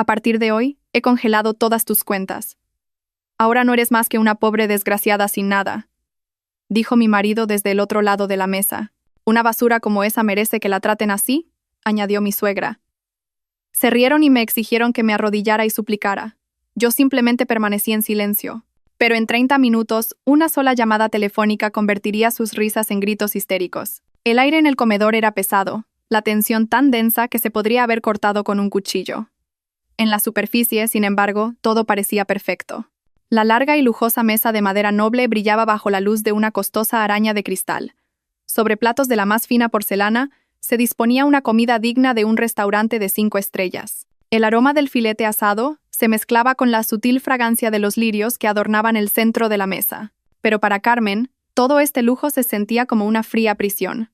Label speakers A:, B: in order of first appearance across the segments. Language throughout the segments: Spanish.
A: A partir de hoy, he congelado todas tus cuentas. Ahora no eres más que una pobre desgraciada sin nada, dijo mi marido desde el otro lado de la mesa. Una basura como esa merece que la traten así, añadió mi suegra. Se rieron y me exigieron que me arrodillara y suplicara. Yo simplemente permanecí en silencio. Pero en 30 minutos, una sola llamada telefónica convertiría sus risas en gritos histéricos. El aire en el comedor era pesado, la tensión tan densa que se podría haber cortado con un cuchillo. En la superficie, sin embargo, todo parecía perfecto. La larga y lujosa mesa de madera noble brillaba bajo la luz de una costosa araña de cristal. Sobre platos de la más fina porcelana, se disponía una comida digna de un restaurante de 5 estrellas. El aroma del filete asado se mezclaba con la sutil fragancia de los lirios que adornaban el centro de la mesa. Pero para Carmen, todo este lujo se sentía como una fría prisión.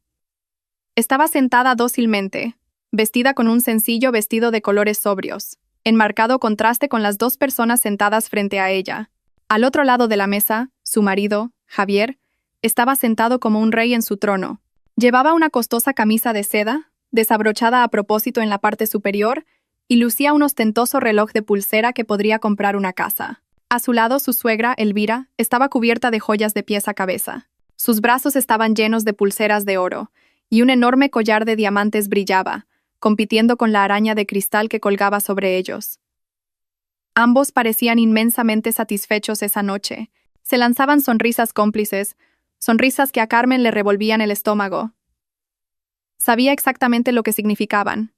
A: Estaba sentada dócilmente, vestida con un sencillo vestido de colores sobrios, en marcado contraste con las 2 personas sentadas frente a ella. Al otro lado de la mesa, su marido, Javier, estaba sentado como un rey en su trono. Llevaba una costosa camisa de seda, desabrochada a propósito en la parte superior, y lucía un ostentoso reloj de pulsera que podría comprar una casa. A su lado, su suegra, Elvira, estaba cubierta de joyas de pies a cabeza. Sus brazos estaban llenos de pulseras de oro, y un enorme collar de diamantes brillaba, compitiendo con la araña de cristal que colgaba sobre ellos. Ambos parecían inmensamente satisfechos esa noche. Se lanzaban sonrisas cómplices, sonrisas que a Carmen le revolvían el estómago. Sabía exactamente lo que significaban.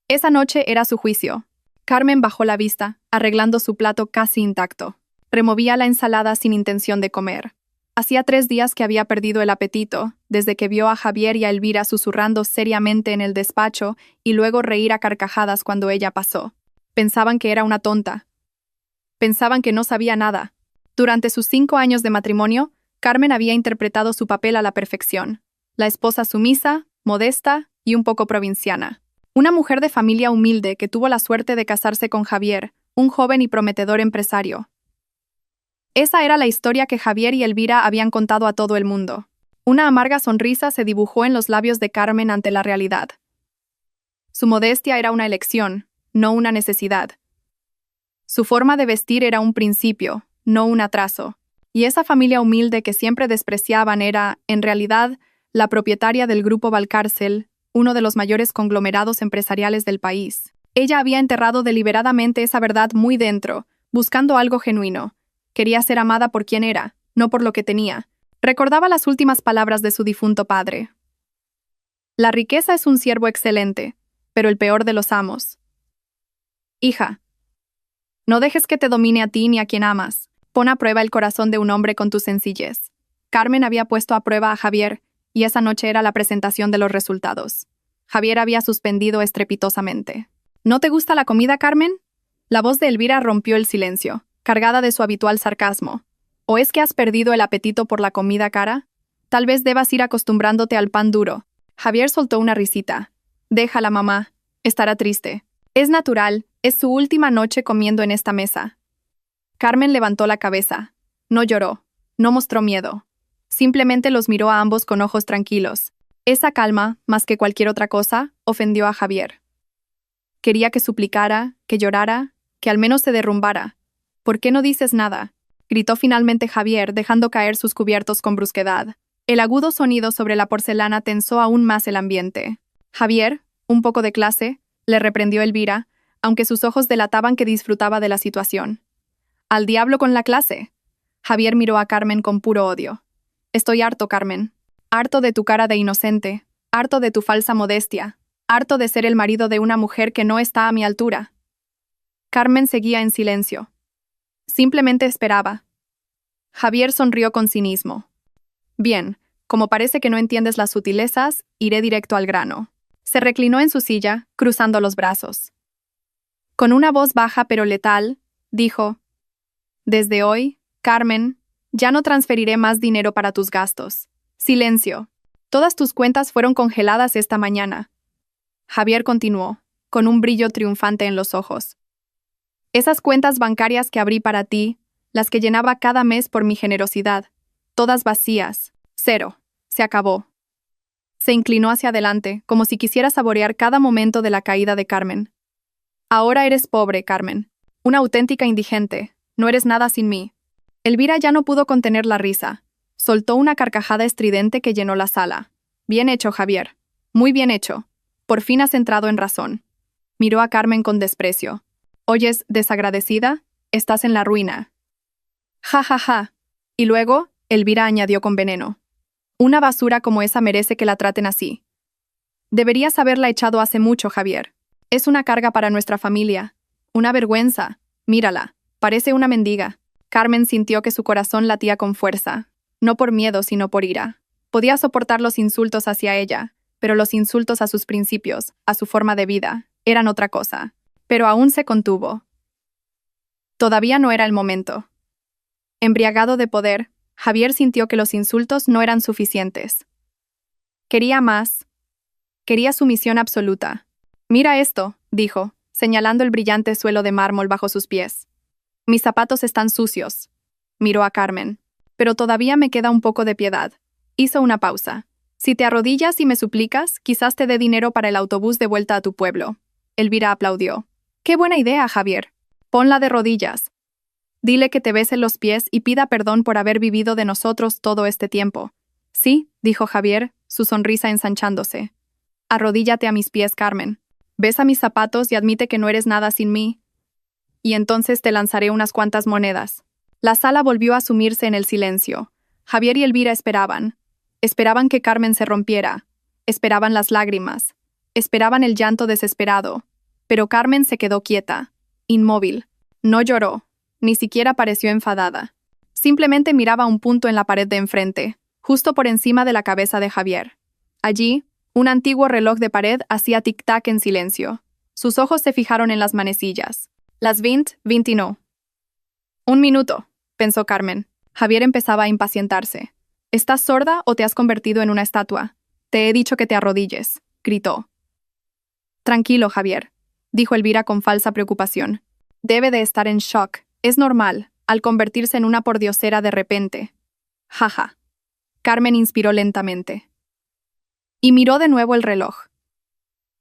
A: Esa noche era su juicio. Carmen bajó la vista, arreglando su plato casi intacto. Removía la ensalada sin intención de comer. Hacía 3 días que había perdido el apetito, desde que vio a Javier y a Elvira susurrando seriamente en el despacho y luego reír a carcajadas cuando ella pasó. Pensaban que era una tonta. Pensaban que no sabía nada. Durante sus 5 años de matrimonio, Carmen había interpretado su papel a la perfección. La esposa sumisa, modesta y un poco provinciana. Una mujer de familia humilde que tuvo la suerte de casarse con Javier, un joven y prometedor empresario. Esa era la historia que Javier y Elvira habían contado a todo el mundo. Una amarga sonrisa se dibujó en los labios de Carmen ante la realidad. Su modestia era una elección, no una necesidad. Su forma de vestir era un principio, no un atraso. Y esa familia humilde que siempre despreciaban era, en realidad, la propietaria del Grupo Valcárcel, uno de los mayores conglomerados empresariales del país. Ella había enterrado deliberadamente esa verdad muy dentro, buscando algo genuino. Quería ser amada por quien era, no por lo que tenía. Recordaba las últimas palabras de su difunto padre. La riqueza es un siervo excelente, pero el peor de los amos. Hija, no dejes que te domine a ti ni a quien amas. Pon a prueba el corazón de un hombre con tu sencillez. Carmen había puesto a prueba a Javier, y esa noche era la presentación de los resultados. Javier había suspendido estrepitosamente. ¿No te gusta la comida, Carmen? La voz de Elvira rompió el silencio, cargada de su habitual sarcasmo. ¿O es que has perdido el apetito por la comida cara? Tal vez debas ir acostumbrándote al pan duro. Javier soltó una risita. Déjala, mamá. Estará triste. Es natural, es su última noche comiendo en esta mesa. Carmen levantó la cabeza. No lloró, no mostró miedo. Simplemente los miró a ambos con ojos tranquilos. Esa calma, más que cualquier otra cosa, ofendió a Javier. Quería que suplicara, que llorara, que al menos se derrumbara. ¿Por qué no dices nada?, gritó finalmente Javier, dejando caer sus cubiertos con brusquedad. El agudo sonido sobre la porcelana tensó aún más el ambiente. Javier, un poco de clase, le reprendió Elvira, aunque sus ojos delataban que disfrutaba de la situación. «¡Al diablo con la clase!». Javier miró a Carmen con puro odio. «Estoy harto, Carmen. Harto de tu cara de inocente. Harto de tu falsa modestia. Harto de ser el marido de una mujer que no está a mi altura». Carmen seguía en silencio. Simplemente esperaba. Javier sonrió con cinismo. «Bien, como parece que no entiendes las sutilezas, iré directo al grano». Se reclinó en su silla, cruzando los brazos. Con una voz baja pero letal, dijo: «Desde hoy, Carmen, ya no transferiré más dinero para tus gastos. Silencio. Todas tus cuentas fueron congeladas esta mañana». Javier continuó, con un brillo triunfante en los ojos. «Esas cuentas bancarias que abrí para ti, las que llenaba cada mes por mi generosidad, todas vacías. 0. Se acabó». Se inclinó hacia adelante, como si quisiera saborear cada momento de la caída de Carmen. Ahora eres pobre, Carmen. Una auténtica indigente. No eres nada sin mí. Elvira ya no pudo contener la risa. Soltó una carcajada estridente que llenó la sala. Bien hecho, Javier. Muy bien hecho. Por fin has entrado en razón. Miró a Carmen con desprecio. Oyes, desagradecida, estás en la ruina. Ja, ja, ja. Y luego, Elvira añadió con veneno. Una basura como esa merece que la traten así. Deberías haberla echado hace mucho, Javier. Es una carga para nuestra familia. Una vergüenza. Mírala. Parece una mendiga. Carmen sintió que su corazón latía con fuerza. No por miedo, sino por ira. Podía soportar los insultos hacia ella, pero los insultos a sus principios, a su forma de vida, eran otra cosa. Pero aún se contuvo. Todavía no era el momento. Embriagado de poder, Javier sintió que los insultos no eran suficientes. Quería más. Quería sumisión absoluta. Mira esto, dijo, señalando el brillante suelo de mármol bajo sus pies. Mis zapatos están sucios. Miró a Carmen. Pero todavía me queda un poco de piedad. Hizo una pausa. Si te arrodillas y me suplicas, quizás te dé dinero para el autobús de vuelta a tu pueblo. Elvira aplaudió. Qué buena idea, Javier. Ponla de rodillas. Dile que te bese los pies y pida perdón por haber vivido de nosotros todo este tiempo. Sí, dijo Javier, su sonrisa ensanchándose. Arrodíllate a mis pies, Carmen. Besa mis zapatos y admite que no eres nada sin mí. Y entonces te lanzaré unas cuantas monedas. La sala volvió a sumirse en el silencio. Javier y Elvira esperaban. Esperaban que Carmen se rompiera. Esperaban las lágrimas. Esperaban el llanto desesperado. Pero Carmen se quedó quieta, inmóvil. No lloró. Ni siquiera pareció enfadada. Simplemente miraba un punto en la pared de enfrente, justo por encima de la cabeza de Javier. Allí, un antiguo reloj de pared hacía tic-tac en silencio. Sus ojos se fijaron en las manecillas. Las 20:21. Un minuto, pensó Carmen. Javier empezaba a impacientarse. ¿Estás sorda o te has convertido en una estatua? Te he dicho que te arrodilles, gritó. Tranquilo, Javier, dijo Elvira con falsa preocupación. Debe de estar en shock. Es normal, al convertirse en una pordiosera de repente. Jaja. Carmen inspiró lentamente. Y miró de nuevo el reloj.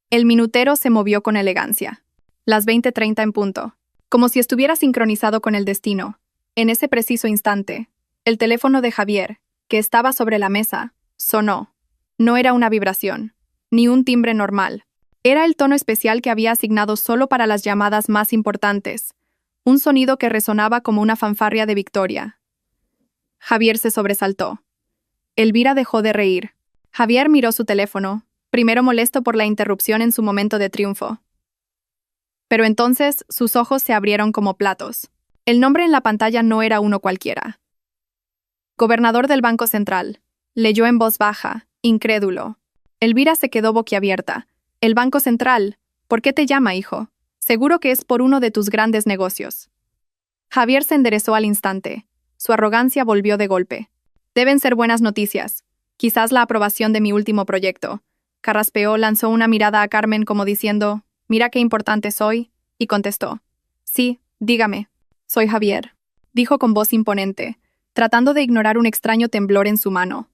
A: El minutero se movió con elegancia. Las 20:30 en punto. Como si estuviera sincronizado con el destino. En ese preciso instante, el teléfono de Javier, que estaba sobre la mesa, sonó. No era una vibración, ni un timbre normal. Era el tono especial que había asignado solo para las llamadas más importantes. Un sonido que resonaba como una fanfarria de victoria. Javier se sobresaltó. Elvira dejó de reír. Javier miró su teléfono, primero molesto por la interrupción en su momento de triunfo. Pero entonces sus ojos se abrieron como platos. El nombre en la pantalla no era uno cualquiera. Gobernador del Banco Central. Leyó en voz baja, incrédulo. Elvira se quedó boquiabierta. El Banco Central. ¿Por qué te llama, hijo? Seguro que es por uno de tus grandes negocios. Javier se enderezó al instante. Su arrogancia volvió de golpe. Deben ser buenas noticias. Quizás la aprobación de mi último proyecto. Carraspeó, lanzó una mirada a Carmen como diciendo, «Mira qué importante soy», y contestó. «Sí, dígame. Soy Javier», dijo con voz imponente, tratando de ignorar un extraño temblor en su mano.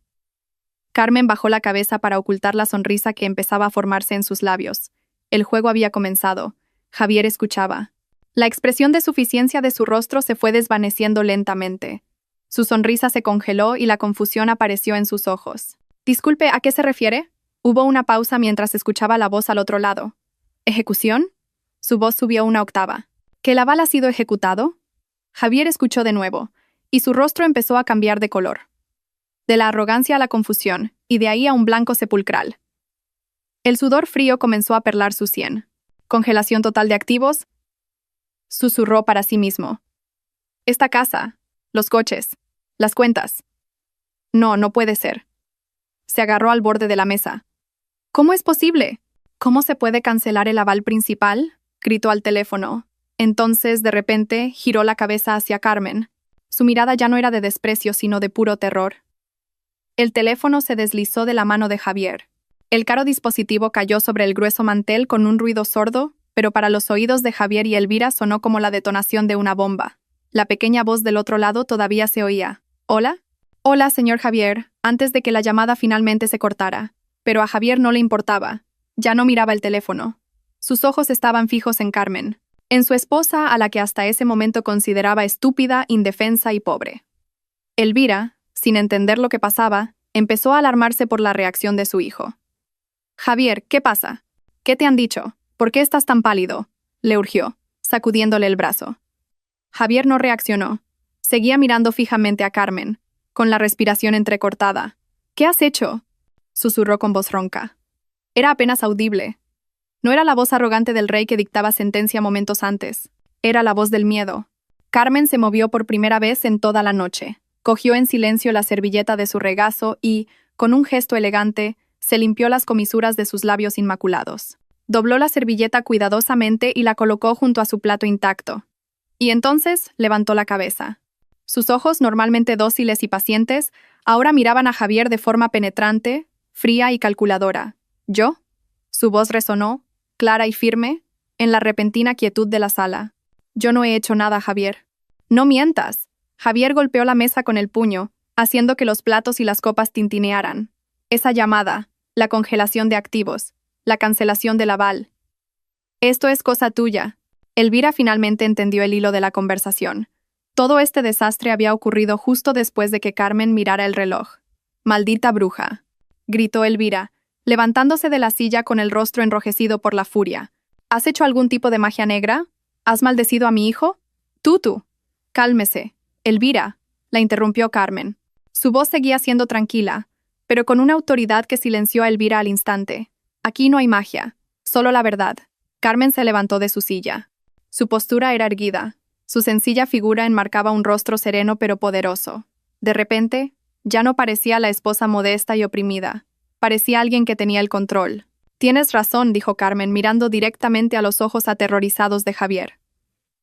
A: Carmen bajó la cabeza para ocultar la sonrisa que empezaba a formarse en sus labios. El juego había comenzado. Javier escuchaba. La expresión de suficiencia de su rostro se fue desvaneciendo lentamente. Su sonrisa se congeló y la confusión apareció en sus ojos. «Disculpe, ¿a qué se refiere?» Hubo una pausa mientras escuchaba la voz al otro lado. «¿Ejecución?» Su voz subió una octava. ¿Que el aval ha sido ejecutado? Javier escuchó de nuevo, y su rostro empezó a cambiar de color. De la arrogancia a la confusión, y de ahí a un blanco sepulcral. El sudor frío comenzó a perlar su sien. «¿Congelación total de activos?» Susurró para sí mismo. «Esta casa, los coches, las cuentas. No, no puede ser». Se agarró al borde de la mesa. «¿Cómo es posible? ¿Cómo se puede cancelar el aval principal?», gritó al teléfono. Entonces, de repente, giró la cabeza hacia Carmen. Su mirada ya no era de desprecio, sino de puro terror. El teléfono se deslizó de la mano de Javier. El caro dispositivo cayó sobre el grueso mantel con un ruido sordo, pero para los oídos de Javier y Elvira sonó como la detonación de una bomba. La pequeña voz del otro lado todavía se oía. «¿Hola?» «Hola, señor Javier», antes de que la llamada finalmente se cortara. Pero a Javier no le importaba. Ya no miraba el teléfono. Sus ojos estaban fijos en Carmen, en su esposa a la que hasta ese momento consideraba estúpida, indefensa y pobre. Elvira, sin entender lo que pasaba, empezó a alarmarse por la reacción de su hijo. «Javier, ¿qué pasa? ¿Qué te han dicho? ¿Por qué estás tan pálido?», le urgió, sacudiéndole el brazo. Javier no reaccionó. Seguía mirando fijamente a Carmen, con la respiración entrecortada. «¿Qué has hecho?», susurró con voz ronca. Era apenas audible. No era la voz arrogante del rey que dictaba sentencia momentos antes. Era la voz del miedo. Carmen se movió por primera vez en toda la noche. Cogió en silencio la servilleta de su regazo y, con un gesto elegante, se limpió las comisuras de sus labios inmaculados. Dobló la servilleta cuidadosamente y la colocó junto a su plato intacto. Y entonces levantó la cabeza. Sus ojos, normalmente dóciles y pacientes, ahora miraban a Javier de forma penetrante, fría y calculadora. «¿Yo?». Su voz resonó, clara y firme, en la repentina quietud de la sala. «Yo no he hecho nada, Javier». «No mientas». Javier golpeó la mesa con el puño, haciendo que los platos y las copas tintinearan. «Esa llamada, la congelación de activos, la cancelación del aval. Esto es cosa tuya». Elvira finalmente entendió el hilo de la conversación. Todo este desastre había ocurrido justo después de que Carmen mirara el reloj. «Maldita bruja», gritó Elvira, levantándose de la silla con el rostro enrojecido por la furia. «¿Has hecho algún tipo de magia negra? ¿Has maldecido a mi hijo?». Tú. Cálmese. Elvira», la interrumpió Carmen. Su voz seguía siendo tranquila, pero con una autoridad que silenció a Elvira al instante. «Aquí no hay magia, solo la verdad». Carmen se levantó de su silla. Su postura era erguida. Su sencilla figura enmarcaba un rostro sereno pero poderoso. De repente, ya no parecía la esposa modesta y oprimida. Parecía alguien que tenía el control. «Tienes razón», dijo Carmen, mirando directamente a los ojos aterrorizados de Javier.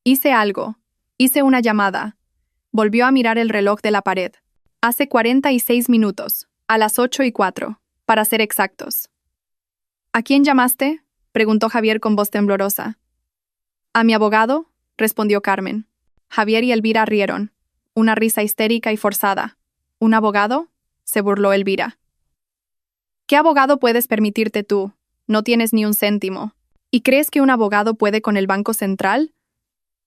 A: «Hice algo. Hice una llamada». Volvió a mirar el reloj de la pared. «Hace 46 minutos, a las 8:04, para ser exactos». «¿A quién llamaste?», preguntó Javier con voz temblorosa. «A mi abogado», respondió Carmen. Javier y Elvira rieron. Una risa histérica y forzada. «¿Un abogado?», se burló Elvira. «¿Qué abogado puedes permitirte tú? No tienes ni un céntimo. ¿Y crees que un abogado puede con el Banco Central?»,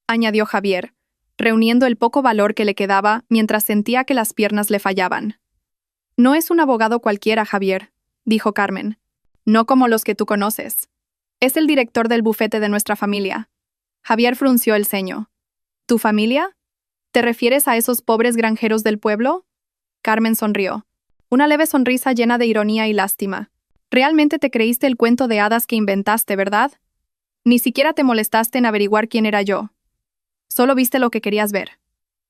A: añadió Javier, reuniendo el poco valor que le quedaba mientras sentía que las piernas le fallaban. «No es un abogado cualquiera, Javier», dijo Carmen. «No como los que tú conoces. Es el director del bufete de nuestra familia». Javier frunció el ceño. «¿Tu familia? ¿Te refieres a esos pobres granjeros del pueblo?». Carmen sonrió. Una leve sonrisa llena de ironía y lástima. «Realmente te creíste el cuento de hadas que inventaste, ¿verdad? Ni siquiera te molestaste en averiguar quién era yo. Solo viste lo que querías ver.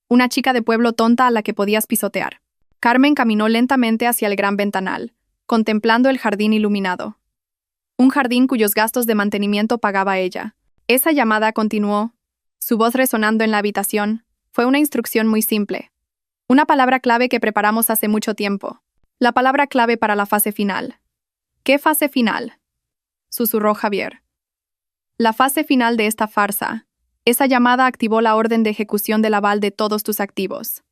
A: Una chica de pueblo tonta a la que podías pisotear». Carmen caminó lentamente hacia el gran ventanal, contemplando el jardín iluminado. Un jardín cuyos gastos de mantenimiento pagaba ella. Esa llamada continuó, su voz resonando en la habitación. Fue una instrucción muy simple. Una palabra clave que preparamos hace mucho tiempo. La palabra clave para la fase final. «¿Qué fase final?», susurró Javier. «La fase final de esta farsa. Esa llamada activó la orden de ejecución del aval de todos tus activos».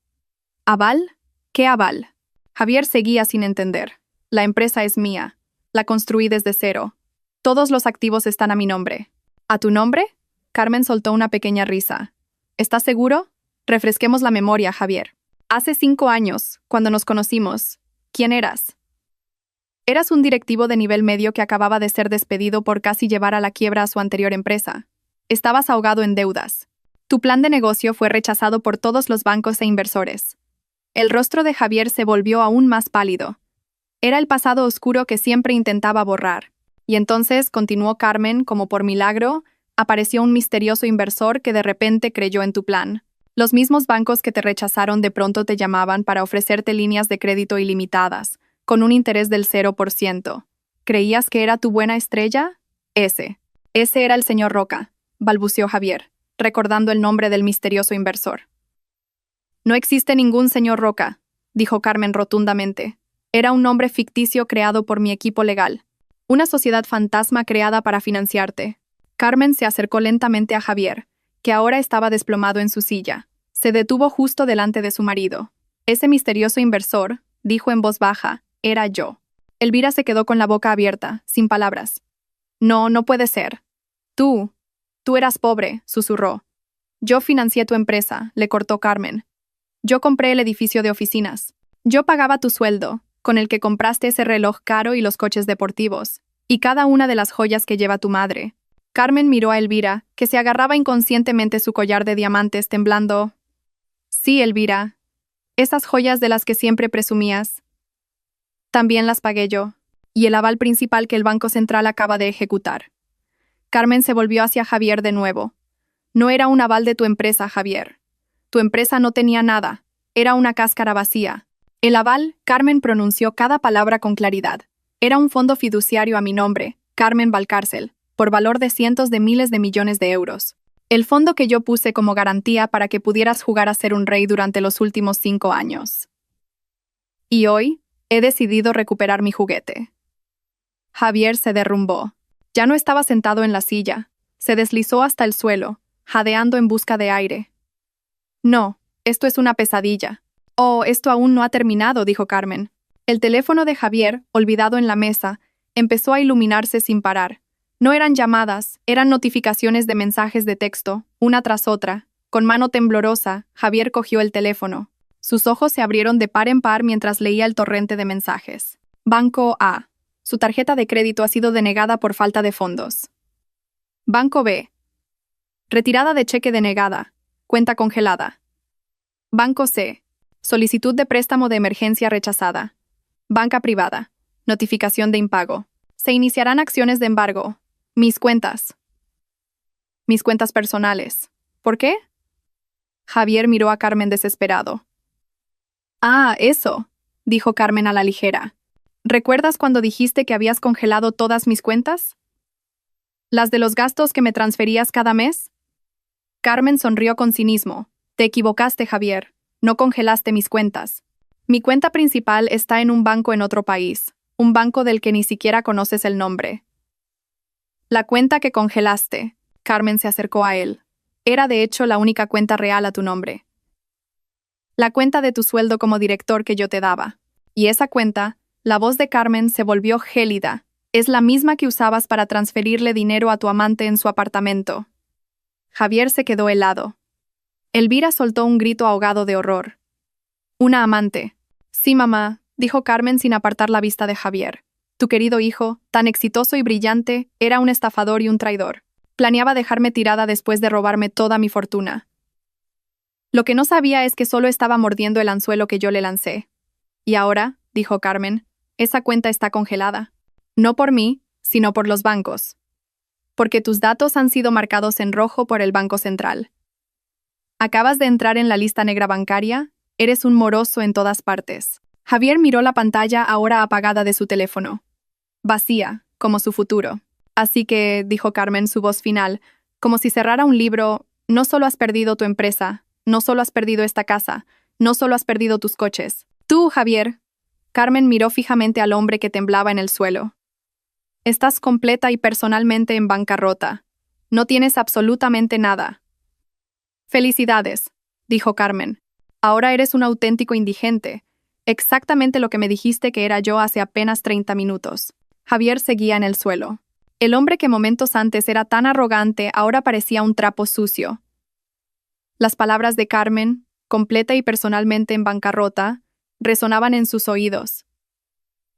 A: «¿Aval? ¿Qué aval?». Javier seguía sin entender. «La empresa es mía. La construí desde cero. Todos los activos están a mi nombre». «¿A tu nombre?». Carmen soltó una pequeña risa. «¿Estás seguro?». Refresquemos la memoria, Javier. Hace 5 años, cuando nos conocimos, ¿quién eras? Eras un directivo de nivel medio que acababa de ser despedido por casi llevar a la quiebra a su anterior empresa. Estabas ahogado en deudas. Tu plan de negocio fue rechazado por todos los bancos e inversores. El rostro de Javier se volvió aún más pálido. Era el pasado oscuro que siempre intentaba borrar. Y entonces, continuó Carmen, como por milagro, apareció un misterioso inversor que de repente creyó en tu plan. Los mismos bancos que te rechazaron de pronto te llamaban para ofrecerte líneas de crédito ilimitadas, con un interés del 0%. ¿Creías que era tu buena estrella? Ese era el señor Roca, balbuceó Javier, recordando el nombre del misterioso inversor. «No existe ningún señor Roca», dijo Carmen rotundamente. «Era un nombre ficticio creado por mi equipo legal. Una sociedad fantasma creada para financiarte». Carmen se acercó lentamente a Javier, que ahora estaba desplomado en su silla. Se detuvo justo delante de su marido. «Ese misterioso inversor», dijo en voz baja, «era yo». Elvira se quedó con la boca abierta, sin palabras. «No, no puede ser». Tú eras pobre, susurró. Yo financié tu empresa, le cortó Carmen. Yo compré el edificio de oficinas. Yo pagaba tu sueldo, con el que compraste ese reloj caro y los coches deportivos, y cada una de las joyas que lleva tu madre. Carmen miró a Elvira, que se agarraba inconscientemente su collar de diamantes, temblando. Sí, Elvira. Esas joyas de las que siempre presumías. También las pagué yo. Y el aval principal que el Banco Central acaba de ejecutar. Carmen se volvió hacia Javier de nuevo. No era un aval de tu empresa, Javier. Tu empresa no tenía nada. Era una cáscara vacía. El aval, Carmen pronunció cada palabra con claridad. Era un fondo fiduciario a mi nombre, Carmen Valcárcel, por valor de cientos de miles de millones de euros. El fondo que yo puse como garantía para que pudieras jugar a ser un rey durante los últimos 5 años. Y hoy, he decidido recuperar mi juguete. Javier se derrumbó. Ya no estaba sentado en la silla. Se deslizó hasta el suelo, jadeando en busca de aire. No, esto es una pesadilla. Oh, esto aún no ha terminado, dijo Carmen. El teléfono de Javier, olvidado en la mesa, empezó a iluminarse sin parar. No eran llamadas, eran notificaciones de mensajes de texto, una tras otra. Con mano temblorosa, Javier cogió el teléfono. Sus ojos se abrieron de par en par mientras leía el torrente de mensajes. Banco A. Su tarjeta de crédito ha sido denegada por falta de fondos. Banco B. Retirada de cheque denegada. Cuenta congelada. Banco C. Solicitud de préstamo de emergencia rechazada. Banca privada. Notificación de impago. Se iniciarán acciones de embargo. Mis cuentas. Mis cuentas personales. ¿Por qué? Javier miró a Carmen desesperado. Ah, eso, dijo Carmen a la ligera. ¿Recuerdas cuando dijiste que habías congelado todas mis cuentas? ¿Las de los gastos que me transferías cada mes? Carmen sonrió con cinismo. Te equivocaste, Javier. No congelaste mis cuentas. Mi cuenta principal está en un banco en otro país, un banco del que ni siquiera conoces el nombre. La cuenta que congelaste, Carmen se acercó a él, era de hecho la única cuenta real a tu nombre. La cuenta de tu sueldo como director que yo te daba. Y esa cuenta, la voz de Carmen se volvió gélida, es la misma que usabas para transferirle dinero a tu amante en su apartamento. Javier se quedó helado. Elvira soltó un grito ahogado de horror. Una amante. Sí, mamá, dijo Carmen sin apartar la vista de Javier. Tu querido hijo, tan exitoso y brillante, era un estafador y un traidor. Planeaba dejarme tirada después de robarme toda mi fortuna. Lo que no sabía es que solo estaba mordiendo el anzuelo que yo le lancé. Y ahora, dijo Carmen, esa cuenta está congelada. No por mí, sino por los bancos. Porque tus datos han sido marcados en rojo por el Banco Central. Acabas de entrar en la lista negra bancaria, eres un moroso en todas partes. Javier miró la pantalla ahora apagada de su teléfono. Vacía, como su futuro. Así que, dijo Carmen su voz final, como si cerrara un libro, no solo has perdido tu empresa, no solo has perdido esta casa, no solo has perdido tus coches. Tú, Javier. Carmen miró fijamente al hombre que temblaba en el suelo. Estás completa y personalmente en bancarrota. No tienes absolutamente nada. Felicidades, dijo Carmen. Ahora eres un auténtico indigente. Exactamente lo que me dijiste que era yo hace apenas 30 minutos. Javier seguía en el suelo. El hombre que momentos antes era tan arrogante ahora parecía un trapo sucio. Las palabras de Carmen, completa y personalmente en bancarrota, resonaban en sus oídos.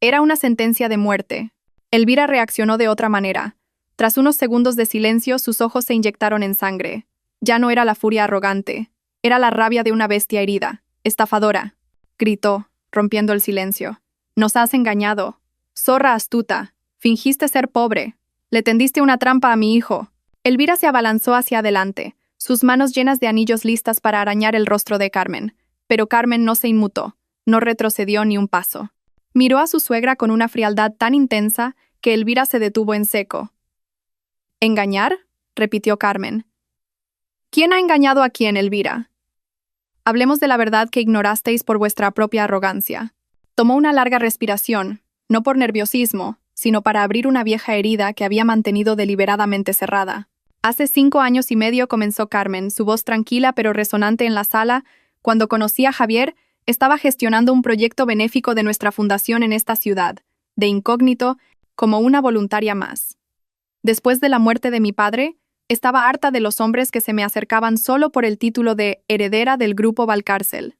A: Era una sentencia de muerte. Elvira reaccionó de otra manera. Tras unos segundos de silencio, sus ojos se inyectaron en sangre. Ya no era la furia arrogante. Era la rabia de una bestia herida. Estafadora, gritó, rompiendo el silencio. Nos has engañado. Zorra astuta. Fingiste ser pobre. Le tendiste una trampa a mi hijo. Elvira se abalanzó hacia adelante, sus manos llenas de anillos listas para arañar el rostro de Carmen. Pero Carmen no se inmutó, no retrocedió ni un paso. Miró a su suegra con una frialdad tan intensa que Elvira se detuvo en seco. ¿Engañar?, repitió Carmen. ¿Quién ha engañado a quién, Elvira? Hablemos de la verdad que ignorasteis por vuestra propia arrogancia. Tomó una larga respiración, no por nerviosismo, sino para abrir una vieja herida que había mantenido deliberadamente cerrada. Hace 5 años y medio comenzó Carmen, su voz tranquila pero resonante en la sala. Cuando conocí a Javier, estaba gestionando un proyecto benéfico de nuestra fundación en esta ciudad, de incógnito, como una voluntaria más. Después de la muerte de mi padre, estaba harta de los hombres que se me acercaban solo por el título de heredera del grupo Valcárcel.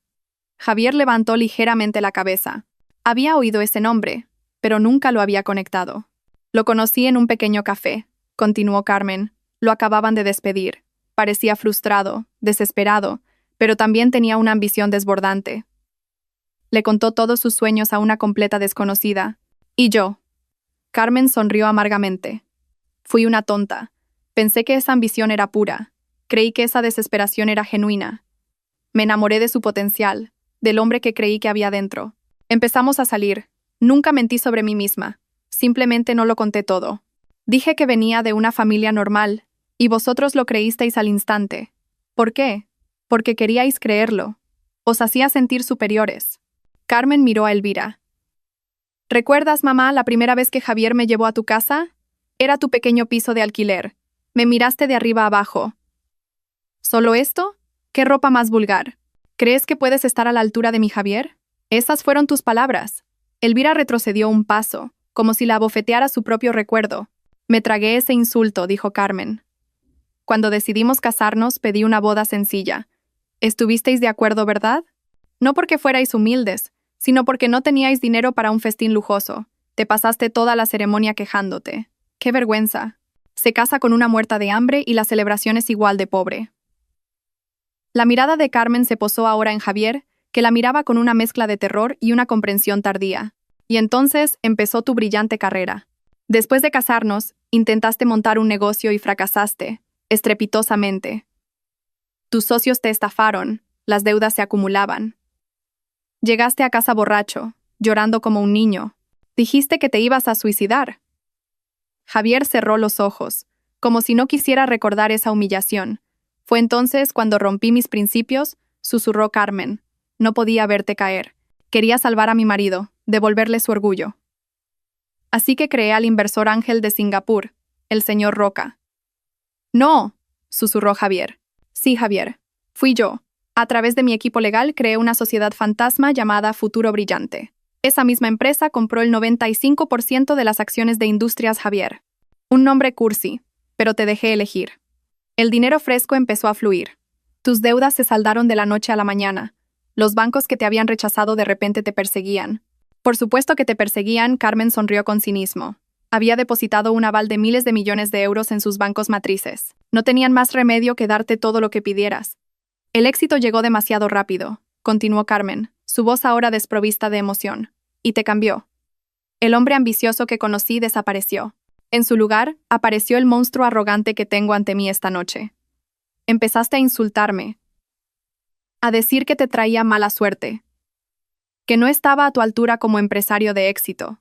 A: Javier levantó ligeramente la cabeza. Había oído ese nombre, pero nunca lo había conectado. Lo conocí en un pequeño café, continuó Carmen. Lo acababan de despedir. Parecía frustrado, desesperado, pero también tenía una ambición desbordante. Le contó todos sus sueños a una completa desconocida. ¿Y yo? Carmen sonrió amargamente. Fui una tonta. Pensé que esa ambición era pura. Creí que esa desesperación era genuina. Me enamoré de su potencial, del hombre que creí que había dentro. Empezamos a salir. Nunca mentí sobre mí misma. Simplemente no lo conté todo. Dije que venía de una familia normal, y vosotros lo creísteis al instante. ¿Por qué? Porque queríais creerlo. Os hacía sentir superiores. Carmen miró a Elvira. ¿Recuerdas, mamá, la primera vez que Javier me llevó a tu casa? Era tu pequeño piso de alquiler. Me miraste de arriba abajo. ¿Solo esto? ¿Qué ropa más vulgar? ¿Crees que puedes estar a la altura de mi Javier? Esas fueron tus palabras. Elvira retrocedió un paso, como si la abofeteara su propio recuerdo. Me tragué ese insulto, dijo Carmen. Cuando decidimos casarnos, pedí una boda sencilla. ¿Estuvisteis de acuerdo, verdad? No porque fuerais humildes, sino porque no teníais dinero para un festín lujoso. Te pasaste toda la ceremonia quejándote. ¡Qué vergüenza! Se casa con una muerta de hambre y la celebración es igual de pobre. La mirada de Carmen se posó ahora en Javier, que la miraba con una mezcla de terror y una comprensión tardía. Y entonces empezó tu brillante carrera. Después de casarnos, intentaste montar un negocio y fracasaste, estrepitosamente. Tus socios te estafaron, las deudas se acumulaban. Llegaste a casa borracho, llorando como un niño. Dijiste que te ibas a suicidar. Javier cerró los ojos, como si no quisiera recordar esa humillación. Fue entonces cuando rompí mis principios, susurró Carmen. No podía verte caer. Quería salvar a mi marido, devolverle su orgullo. Así que creé al inversor ángel de Singapur, el señor Roca. No, susurró Javier. Sí, Javier. Fui yo. A través de mi equipo legal creé una sociedad fantasma llamada Futuro Brillante. Esa misma empresa compró el 95% de las acciones de Industrias Javier. Un nombre cursi, pero te dejé elegir. El dinero fresco empezó a fluir. Tus deudas se saldaron de la noche a la mañana. Los bancos que te habían rechazado de repente te perseguían. Por supuesto que te perseguían, Carmen sonrió con cinismo. Había depositado un aval de miles de millones de euros en sus bancos matrices. No tenían más remedio que darte todo lo que pidieras. El éxito llegó demasiado rápido, continuó Carmen, su voz ahora desprovista de emoción. Y te cambió. El hombre ambicioso que conocí desapareció. En su lugar, apareció el monstruo arrogante que tengo ante mí esta noche. Empezaste a insultarme. A decir que te traía mala suerte. Que no estaba a tu altura como empresario de éxito.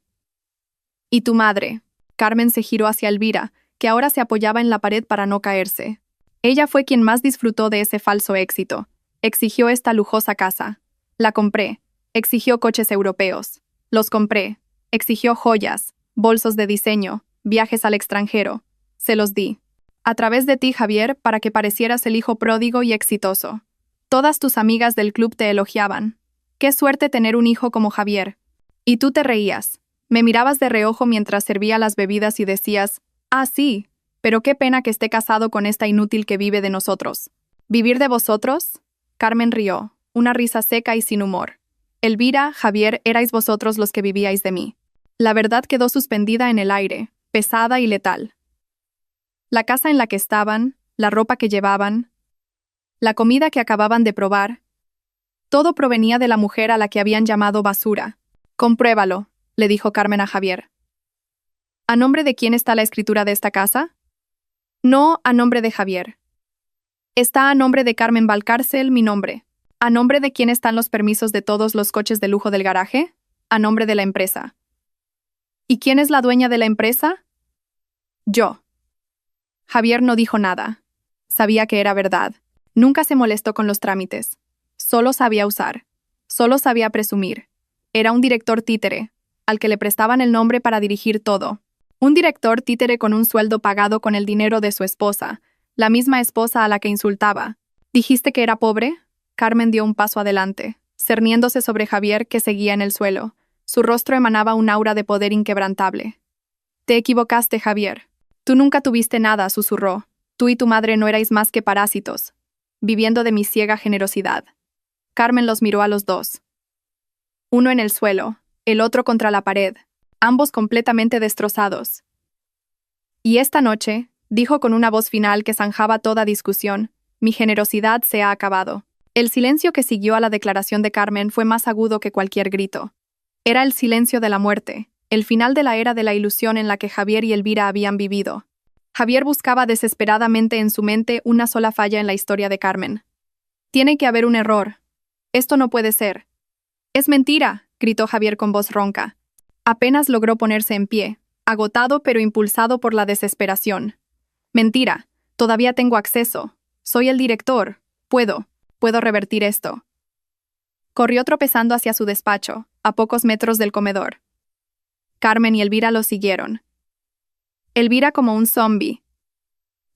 A: Y tu madre. Carmen se giró hacia Elvira, que ahora se apoyaba en la pared para no caerse. Ella fue quien más disfrutó de ese falso éxito. Exigió esta lujosa casa. La compré. Exigió coches europeos. Los compré. Exigió joyas, bolsos de diseño, viajes al extranjero. Se los di. A través de ti, Javier, para que parecieras el hijo pródigo y exitoso. Todas tus amigas del club te elogiaban. Qué suerte tener un hijo como Javier. Y tú te reías. Me mirabas de reojo mientras servía las bebidas y decías, «Ah, sí, pero qué pena que esté casado con esta inútil que vive de nosotros». ¿Vivir de vosotros? Carmen rió, una risa seca y sin humor. Elvira, Javier, erais vosotros los que vivíais de mí. La verdad quedó suspendida en el aire, pesada y letal. La casa en la que estaban, la ropa que llevaban, la comida que acababan de probar, todo provenía de la mujer a la que habían llamado basura. «Compruébalo», le dijo Carmen a Javier. ¿A nombre de quién está la escritura de esta casa? No, a nombre de Javier. Está a nombre de Carmen Valcárcel, mi nombre. ¿A nombre de quién están los permisos de todos los coches de lujo del garaje? A nombre de la empresa. ¿Y quién es la dueña de la empresa? Yo. Javier no dijo nada. Sabía que era verdad. Nunca se molestó con los trámites. Solo sabía usar. Solo sabía presumir. Era un director títere, al que le prestaban el nombre para dirigir todo. Un director títere con un sueldo pagado con el dinero de su esposa, la misma esposa a la que insultaba. ¿Dijiste que era pobre? Carmen dio un paso adelante, cerniéndose sobre Javier, que seguía en el suelo. Su rostro emanaba un aura de poder inquebrantable. Te equivocaste, Javier. Tú nunca tuviste nada, susurró. Tú y tu madre no erais más que parásitos, viviendo de mi ciega generosidad. Carmen los miró a los dos. Uno en el suelo, el otro contra la pared, ambos completamente destrozados. Y esta noche, dijo con una voz final que zanjaba toda discusión, mi generosidad se ha acabado. El silencio que siguió a la declaración de Carmen fue más agudo que cualquier grito. Era el silencio de la muerte, el final de la era de la ilusión en la que Javier y Elvira habían vivido. Javier buscaba desesperadamente en su mente una sola falla en la historia de Carmen. Tiene que haber un error. Esto no puede ser. Es mentira, gritó Javier con voz ronca. Apenas logró ponerse en pie, agotado pero impulsado por la desesperación. Mentira, todavía tengo acceso. Soy el director. Puedo revertir esto. Corrió tropezando hacia su despacho, a pocos metros del comedor. Carmen y Elvira lo siguieron. Elvira como un zombi.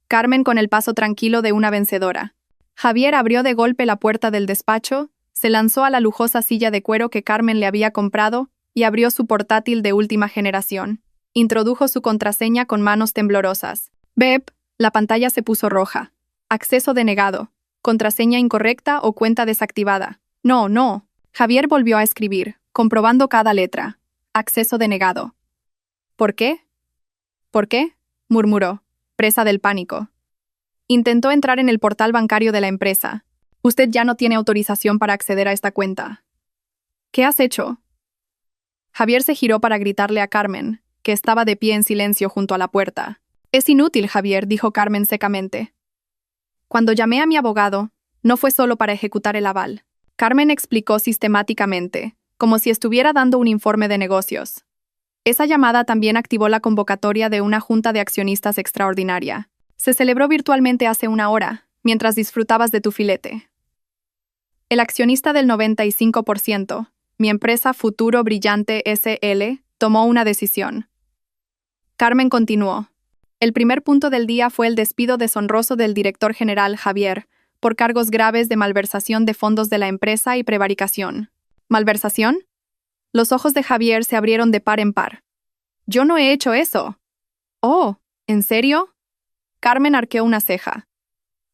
A: Carmen con el paso tranquilo de una vencedora. Javier abrió de golpe la puerta del despacho, se lanzó a la lujosa silla de cuero que Carmen le había comprado y abrió su portátil de última generación. Introdujo su contraseña con manos temblorosas. Bep, la pantalla se puso roja. Acceso denegado. Contraseña incorrecta o cuenta desactivada. No. Javier volvió a escribir, comprobando cada letra. Acceso denegado. ¿Por qué? ¿Por qué? Murmuró, presa del pánico. Intentó entrar en el portal bancario de la empresa. Usted ya no tiene autorización para acceder a esta cuenta. ¿Qué has hecho? Javier se giró para gritarle a Carmen, que estaba de pie en silencio junto a la puerta. Es inútil, Javier, dijo Carmen secamente. Cuando llamé a mi abogado, no fue solo para ejecutar el aval. Carmen explicó sistemáticamente, como si estuviera dando un informe de negocios. Esa llamada también activó la convocatoria de una junta de accionistas extraordinaria. Se celebró virtualmente hace una hora, mientras disfrutabas de tu filete. El accionista del 95%, mi empresa Futuro Brillante SL, tomó una decisión. Carmen continuó. El primer punto del día fue el despido deshonroso del director general Javier, por cargos graves de malversación de fondos de la empresa y prevaricación. ¿Malversación? Los ojos de Javier se abrieron de par en par. Yo no he hecho eso. Oh, ¿en serio? Carmen arqueó una ceja.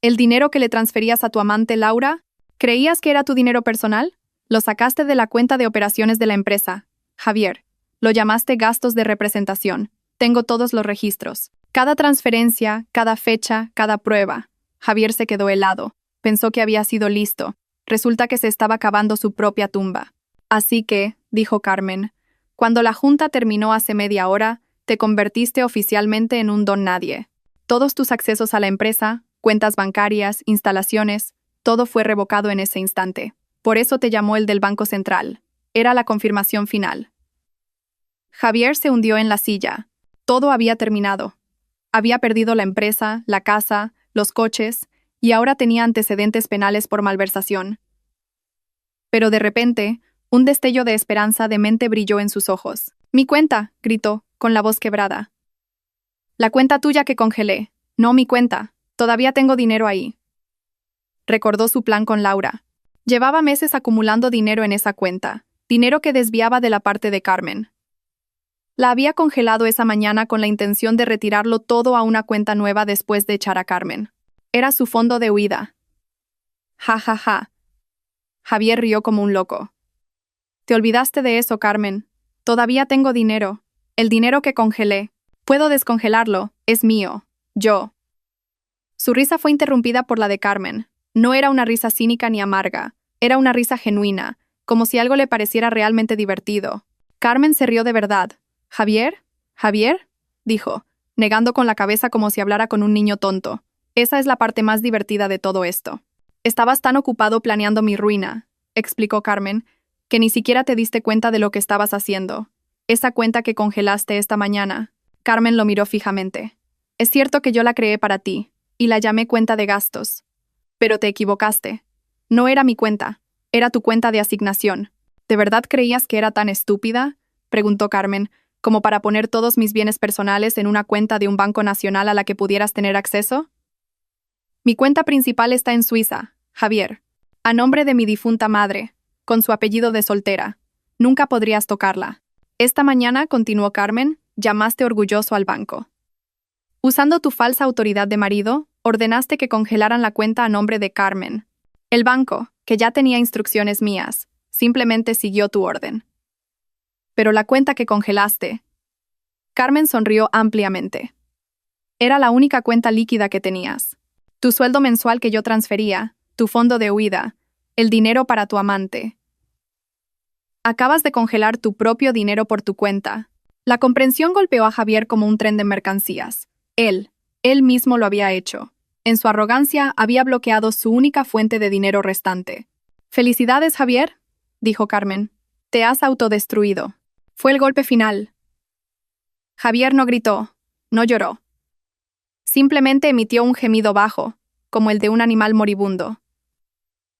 A: ¿El dinero que le transferías a tu amante Laura? ¿Creías que era tu dinero personal? Lo sacaste de la cuenta de operaciones de la empresa. Javier, lo llamaste gastos de representación. Tengo todos los registros. Cada transferencia, cada fecha, cada prueba. Javier se quedó helado. Pensó que había sido listo. Resulta que se estaba cavando su propia tumba. Así que, dijo Carmen, cuando la junta terminó hace media hora, te convertiste oficialmente en un don nadie. Todos tus accesos a la empresa, cuentas bancarias, instalaciones, todo fue revocado en ese instante. Por eso te llamó el del Banco Central. Era la confirmación final. Javier se hundió en la silla. Todo había terminado. Había perdido la empresa, la casa, los coches, y ahora tenía antecedentes penales por malversación. Pero de repente, un destello de esperanza demente brilló en sus ojos. «Mi cuenta», gritó, con la voz quebrada. «La cuenta tuya que congelé. No mi cuenta. Todavía tengo dinero ahí». Recordó su plan con Laura. Llevaba meses acumulando dinero en esa cuenta, dinero que desviaba de la parte de Carmen. La había congelado esa mañana con la intención de retirarlo todo a una cuenta nueva después de echar a Carmen. Era su fondo de huida. Ja, ja, ja. Javier rió como un loco. Te olvidaste de eso, Carmen. Todavía tengo dinero. El dinero que congelé. Puedo descongelarlo. Es mío. Yo. Su risa fue interrumpida por la de Carmen. No era una risa cínica ni amarga. Era una risa genuina, como si algo le pareciera realmente divertido. Carmen se rió de verdad. «¿Javier? ¿Javier?», dijo, negando con la cabeza como si hablara con un niño tonto. Esa es la parte más divertida de todo esto. Estabas tan ocupado planeando mi ruina, explicó Carmen, que ni siquiera te diste cuenta de lo que estabas haciendo. Esa cuenta que congelaste esta mañana. Carmen lo miró fijamente. Es cierto que yo la creé para ti, y la llamé cuenta de gastos. Pero te equivocaste. No era mi cuenta, era tu cuenta de asignación. ¿De verdad creías que era tan estúpida?, preguntó Carmen, como para poner todos mis bienes personales en una cuenta de un banco nacional a la que pudieras tener acceso. Mi cuenta principal está en Suiza, Javier, a nombre de mi difunta madre, con su apellido de soltera. Nunca podrías tocarla. Esta mañana, continuó Carmen, llamaste orgulloso al banco. Usando tu falsa autoridad de marido, ordenaste que congelaran la cuenta a nombre de Carmen. El banco, que ya tenía instrucciones mías, simplemente siguió tu orden. Pero la cuenta que congelaste... Carmen sonrió ampliamente. Era la única cuenta líquida que tenías. Tu sueldo mensual que yo transfería, tu fondo de huida, el dinero para tu amante. Acabas de congelar tu propio dinero por tu cuenta. La comprensión golpeó a Javier como un tren de mercancías. Él mismo lo había hecho. En su arrogancia había bloqueado su única fuente de dinero restante. «Felicidades, Javier», dijo Carmen. «Te has autodestruido». Fue el golpe final. Javier no gritó, no lloró. Simplemente emitió un gemido bajo, como el de un animal moribundo.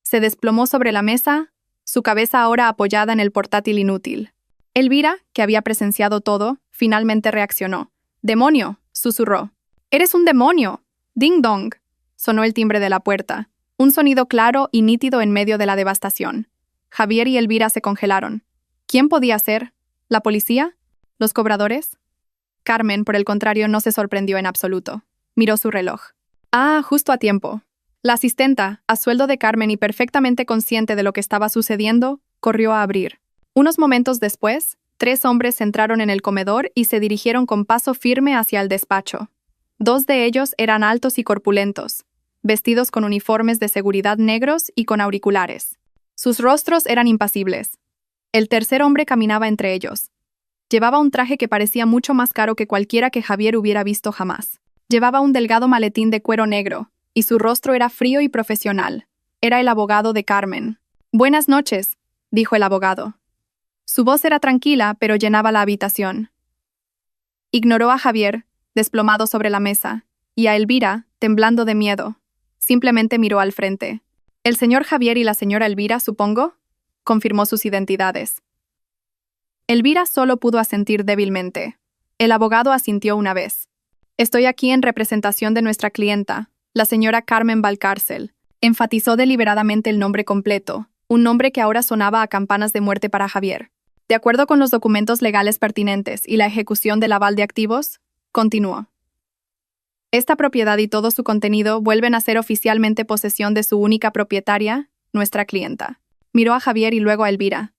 A: Se desplomó sobre la mesa, su cabeza ahora apoyada en el portátil inútil. Elvira, que había presenciado todo, finalmente reaccionó. «¡Demonio!», susurró. «¡Eres un demonio!». «Ding dong», sonó el timbre de la puerta, un sonido claro y nítido en medio de la devastación. Javier y Elvira se congelaron. ¿Quién podía ser? ¿La policía? ¿Los cobradores? Carmen, por el contrario, no se sorprendió en absoluto. Miró su reloj. «Ah, justo a tiempo». La asistenta, a sueldo de Carmen y perfectamente consciente de lo que estaba sucediendo, corrió a abrir. Unos momentos después, 3 hombres entraron en el comedor y se dirigieron con paso firme hacia el despacho. 2 de ellos eran altos y corpulentos, vestidos con uniformes de seguridad negros y con auriculares. Sus rostros eran impasibles. El tercer hombre caminaba entre ellos. Llevaba un traje que parecía mucho más caro que cualquiera que Javier hubiera visto jamás. Llevaba un delgado maletín de cuero negro, y su rostro era frío y profesional. Era el abogado de Carmen. «Buenas noches», dijo el abogado. Su voz era tranquila, pero llenaba la habitación. Ignoró a Javier, desplomado sobre la mesa, y a Elvira, temblando de miedo. Simplemente miró al frente. «El señor Javier y la señora Elvira, supongo», confirmó sus identidades. Elvira solo pudo asentir débilmente. El abogado asintió una vez. «Estoy aquí en representación de nuestra clienta, la señora Carmen Valcárcel», enfatizó deliberadamente el nombre completo, un nombre que ahora sonaba a campanas de muerte para Javier. «De acuerdo con los documentos legales pertinentes y la ejecución del aval de activos», continuó. «Esta propiedad y todo su contenido vuelven a ser oficialmente posesión de su única propietaria, nuestra clienta». Miró a Javier y luego a Elvira.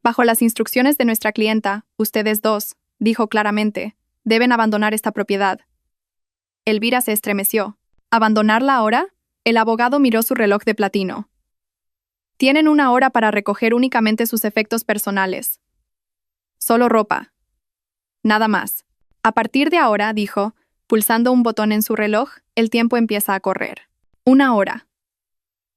A: «Bajo las instrucciones de nuestra clienta, ustedes 2, dijo claramente, deben abandonar esta propiedad». Elvira se estremeció. «¿Abandonarla ahora?». El abogado miró su reloj de platino. «Tienen 1 hora para recoger únicamente sus efectos personales. Solo ropa. Nada más. A partir de ahora», dijo, pulsando un botón en su reloj, «el tiempo empieza a correr». 1 hora.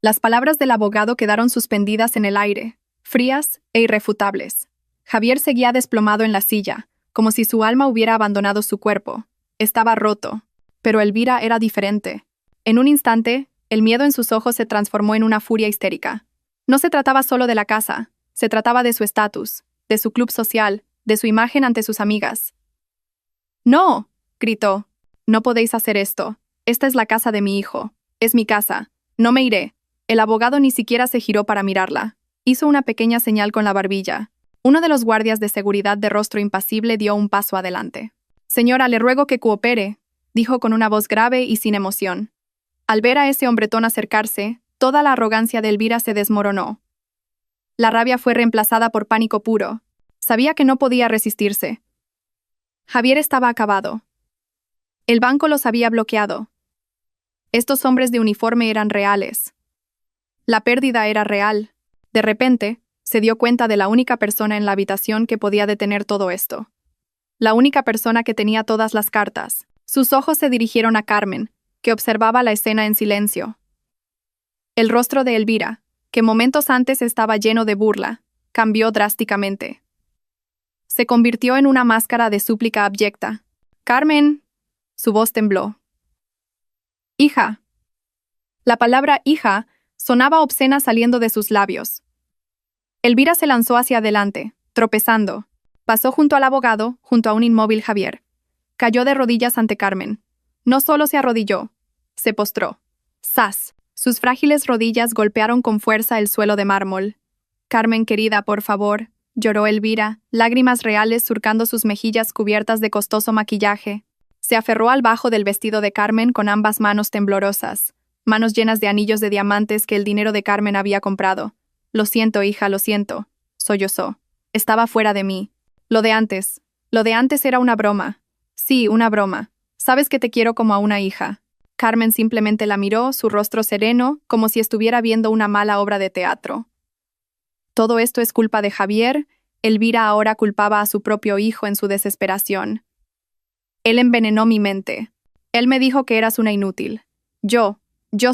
A: Las palabras del abogado quedaron suspendidas en el aire, frías e irrefutables. Javier seguía desplomado en la silla, como si su alma hubiera abandonado su cuerpo. Estaba roto. Pero Elvira era diferente. En un instante, el miedo en sus ojos se transformó en una furia histérica. No se trataba solo de la casa, se trataba de su estatus, de su club social, de su imagen ante sus amigas. «¡No!», gritó. «No podéis hacer esto. Esta es la casa de mi hijo. Es mi casa. No me iré». El abogado ni siquiera se giró para mirarla. Hizo una pequeña señal con la barbilla. Uno de los guardias de seguridad de rostro impasible dio un paso adelante. «Señora, le ruego que coopere», dijo con una voz grave y sin emoción. Al ver a ese hombretón acercarse, toda la arrogancia de Elvira se desmoronó. La rabia fue reemplazada por pánico puro. Sabía que no podía resistirse. Javier estaba acabado. El banco los había bloqueado. Estos hombres de uniforme eran reales. La pérdida era real. De repente, se dio cuenta de la única persona en la habitación que podía detener todo esto. La única persona que tenía todas las cartas. Sus ojos se dirigieron a Carmen, que observaba la escena en silencio. El rostro de Elvira, que momentos antes estaba lleno de burla, cambió drásticamente. Se convirtió en una máscara de súplica abyecta. «¡Carmen!». Su voz tembló. «Hija». La palabra hija sonaba obscena saliendo de sus labios. Elvira se lanzó hacia adelante, tropezando. Pasó junto al abogado, junto a un inmóvil Javier. Cayó de rodillas ante Carmen. No solo se arrodilló, se postró. ¡Zas! Sus frágiles rodillas golpearon con fuerza el suelo de mármol. «Carmen querida, por favor», lloró Elvira, lágrimas reales surcando sus mejillas cubiertas de costoso maquillaje. Se aferró al bajo del vestido de Carmen con ambas manos temblorosas, manos llenas de anillos de diamantes que el dinero de Carmen había comprado. Lo siento, hija, lo siento, sollozó. Estaba fuera de mí. Lo de antes era una broma. Sí, una broma. Sabes que te quiero como a una hija. Carmen simplemente la miró, su rostro sereno, como si estuviera viendo una mala obra de teatro. Todo esto es culpa de Javier. Elvira ahora culpaba a su propio hijo en su desesperación. Él envenenó mi mente. Él me dijo que eras una inútil. Yo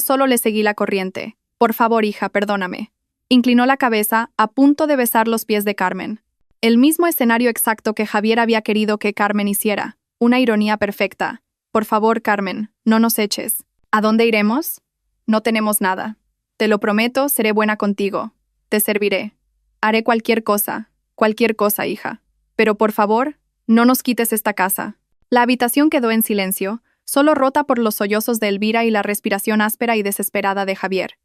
A: solo le seguí la corriente. Por favor, hija, perdóname. Inclinó la cabeza, a punto de besar los pies de Carmen. El mismo escenario exacto que Javier había querido que Carmen hiciera. Una ironía perfecta. Por favor, Carmen, no nos eches. ¿A dónde iremos? No tenemos nada. Te lo prometo, seré buena contigo. Te serviré. Haré cualquier cosa, hija. Pero por favor, no nos quites esta casa. La habitación quedó en silencio, solo rota por los sollozos de Elvira y la respiración áspera y desesperada de Javier.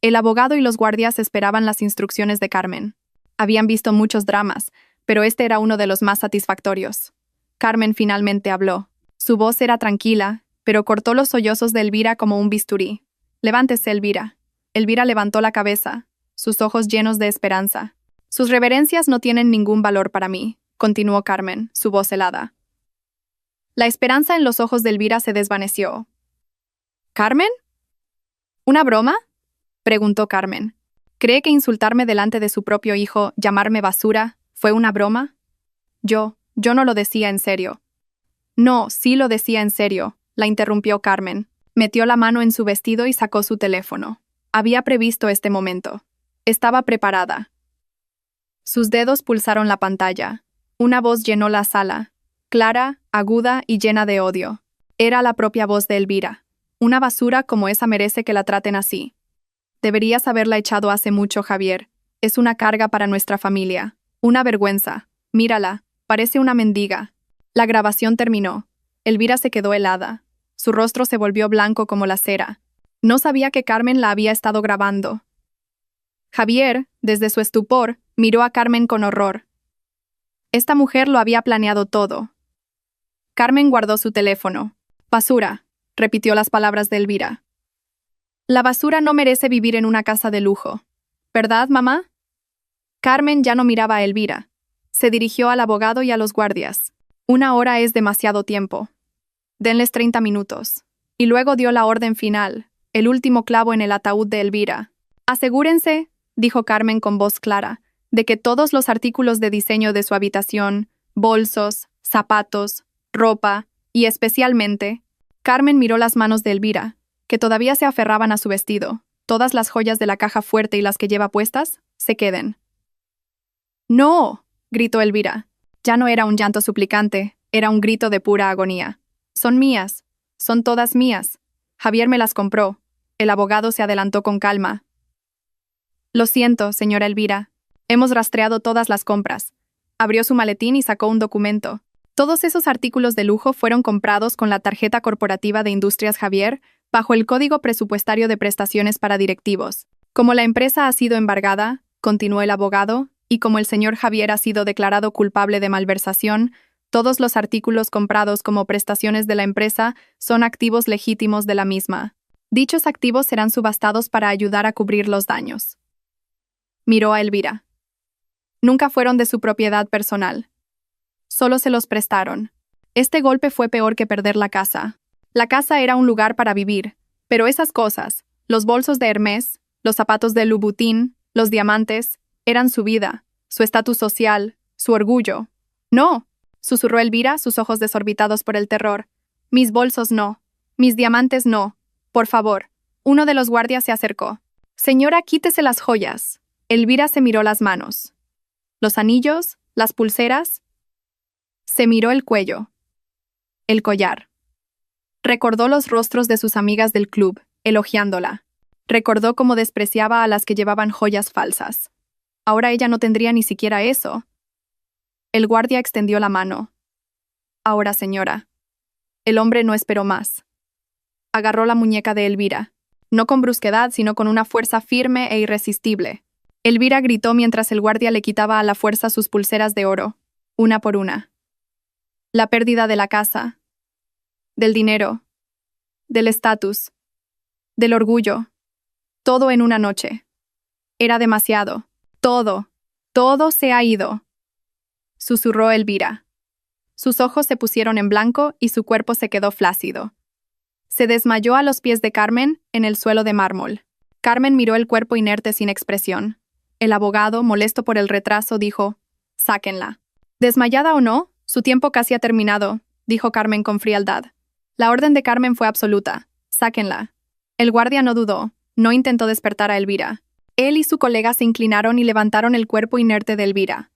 A: El abogado y los guardias esperaban las instrucciones de Carmen. Habían visto muchos dramas, pero este era uno de los más satisfactorios. Carmen finalmente habló. Su voz era tranquila, pero cortó los sollozos de Elvira como un bisturí. Levántese, Elvira. Elvira levantó la cabeza, sus ojos llenos de esperanza. Sus reverencias no tienen ningún valor para mí, continuó Carmen, su voz helada. La esperanza en los ojos de Elvira se desvaneció. ¿Carmen? ¿Una broma? Preguntó Carmen. ¿Cree que insultarme delante de su propio hijo, llamarme basura, fue una broma? Yo no lo decía en serio. No, sí lo decía en serio, la interrumpió Carmen. Metió la mano en su vestido y sacó su teléfono. Había previsto este momento. Estaba preparada. Sus dedos pulsaron la pantalla. Una voz llenó la sala, clara, aguda y llena de odio. Era la propia voz de Elvira. Una basura como esa merece que la traten así. Deberías haberla echado hace mucho, Javier. Es una carga para nuestra familia. Una vergüenza. Mírala, parece una mendiga. La grabación terminó. Elvira se quedó helada. Su rostro se volvió blanco como la cera. No sabía que Carmen la había estado grabando. Javier, desde su estupor, miró a Carmen con horror. Esta mujer lo había planeado todo. Carmen guardó su teléfono. Basura, repitió las palabras de Elvira. La basura no merece vivir en una casa de lujo. ¿Verdad, mamá? Carmen ya no miraba a Elvira. Se dirigió al abogado y a los guardias. 1 hora es demasiado tiempo. Denles 30 minutos. Y luego dio la orden final, el último clavo en el ataúd de Elvira. Asegúrense, dijo Carmen con voz clara, de que todos los artículos de diseño de su habitación, bolsos, zapatos, ropa y especialmente, Carmen miró las manos de Elvira, que todavía se aferraban a su vestido. Todas las joyas de la caja fuerte y las que lleva puestas, se queden. ¡No!, gritó Elvira. Ya no era un llanto suplicante, era un grito de pura agonía. Son mías. Son todas mías. Javier me las compró. El abogado se adelantó con calma. Lo siento, señora Elvira. Hemos rastreado todas las compras. Abrió su maletín y sacó un documento. Todos esos artículos de lujo fueron comprados con la tarjeta corporativa de Industrias Javier, bajo el Código Presupuestario de Prestaciones para Directivos. Como la empresa ha sido embargada, continuó el abogado, y como el señor Javier ha sido declarado culpable de malversación, todos los artículos comprados como prestaciones de la empresa son activos legítimos de la misma. Dichos activos serán subastados para ayudar a cubrir los daños. Miró a Elvira. Nunca fueron de su propiedad personal. Solo se los prestaron. Este golpe fue peor que perder la casa. La casa era un lugar para vivir, pero esas cosas, los bolsos de Hermès, los zapatos de Louboutin, los diamantes, eran su vida, su estatus social, su orgullo. No, susurró Elvira, sus ojos desorbitados por el terror. Mis bolsos no. Mis diamantes no. Por favor. Uno de los guardias se acercó. Señora, quítese las joyas. Elvira se miró las manos. Los anillos, las pulseras. Se miró el cuello. El collar. Recordó los rostros de sus amigas del club, elogiándola. Recordó cómo despreciaba a las que llevaban joyas falsas. Ahora ella no tendría ni siquiera eso. El guardia extendió la mano. Ahora, señora. El hombre no esperó más. Agarró la muñeca de Elvira, no con brusquedad, sino con una fuerza firme e irresistible. Elvira gritó mientras el guardia le quitaba a la fuerza sus pulseras de oro, una por una. La pérdida de la casa. del dinero, del estatus, del orgullo. Todo en una noche. Era demasiado. Todo se ha ido, susurró Elvira. Sus ojos se pusieron en blanco y su cuerpo se quedó flácido. Se desmayó a los pies de Carmen, en el suelo de mármol. Carmen miró el cuerpo inerte sin expresión. El abogado, molesto por el retraso, dijo: «Sáquenla». Desmayada o no, su tiempo casi ha terminado, dijo Carmen con frialdad. La orden de Carmen fue absoluta: «Sáquenla». El guardia no dudó, no intentó despertar a Elvira. Él y su colega se inclinaron y levantaron el cuerpo inerte de Elvira.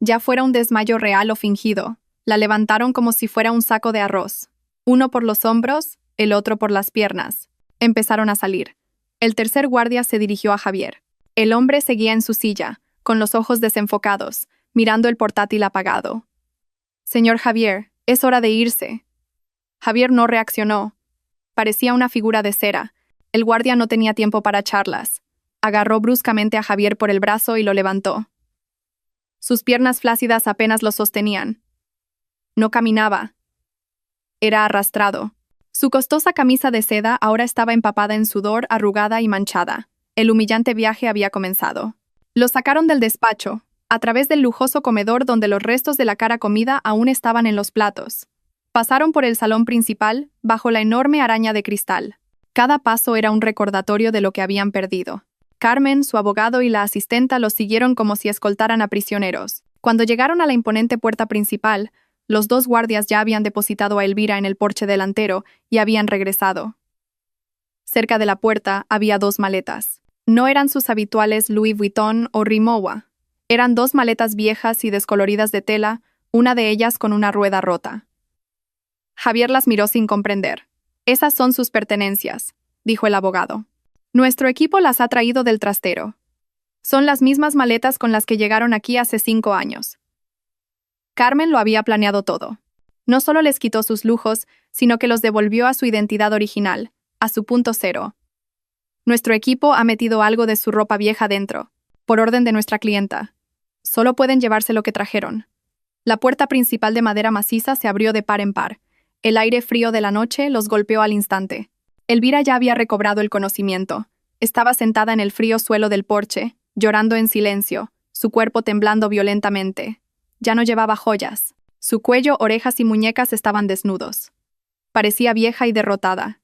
A: Ya fuera un desmayo real o fingido, la levantaron como si fuera un saco de arroz. Uno por los hombros, el otro por las piernas. Empezaron a salir. El tercer guardia se dirigió a Javier. El hombre seguía en su silla, con los ojos desenfocados, mirando el portátil apagado. «Señor Javier, es hora de irse». Javier no reaccionó. Parecía una figura de cera. El guardia no tenía tiempo para charlas. Agarró bruscamente a Javier por el brazo y lo levantó. Sus piernas flácidas apenas lo sostenían. No caminaba. Era arrastrado. Su costosa camisa de seda ahora estaba empapada en sudor, arrugada y manchada. El humillante viaje había comenzado. Lo sacaron del despacho, a través del lujoso comedor donde los restos de la cara comida aún estaban en los platos. Pasaron por el salón principal, bajo la enorme araña de cristal. Cada paso era un recordatorio de lo que habían perdido. Carmen, su abogado y la asistenta los siguieron como si escoltaran a prisioneros. Cuando llegaron a la imponente puerta principal, los dos guardias ya habían depositado a Elvira en el porche delantero y habían regresado. Cerca de la puerta había dos maletas. No eran sus habituales Louis Vuitton o Rimowa. Eran dos maletas viejas y descoloridas de tela, una de ellas con una rueda rota. Javier las miró sin comprender. «Esas son sus pertenencias», dijo el abogado. «Nuestro equipo las ha traído del trastero. Son las mismas maletas con las que llegaron aquí hace 5 años». Carmen lo había planeado todo. No solo les quitó sus lujos, sino que los devolvió a su identidad original, a su punto cero. «Nuestro equipo ha metido algo de su ropa vieja dentro, por orden de nuestra clienta. Solo pueden llevarse lo que trajeron». La puerta principal de madera maciza se abrió de par en par. El aire frío de la noche los golpeó al instante. Elvira ya había recobrado el conocimiento. Estaba sentada en el frío suelo del porche, llorando en silencio, su cuerpo temblando violentamente. Ya no llevaba joyas. Su cuello, orejas y muñecas estaban desnudos. Parecía vieja y derrotada.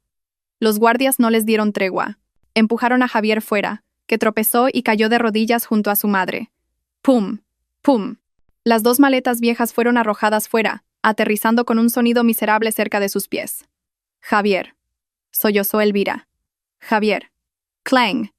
A: Los guardias no les dieron tregua. Empujaron a Javier fuera, que tropezó y cayó de rodillas junto a su madre. ¡Pum! ¡Pum! Las dos maletas viejas fueron arrojadas fuera, aterrizando con un sonido miserable cerca de sus pies. «Javier», sollozó Elvira. «Javier». ¡Clang!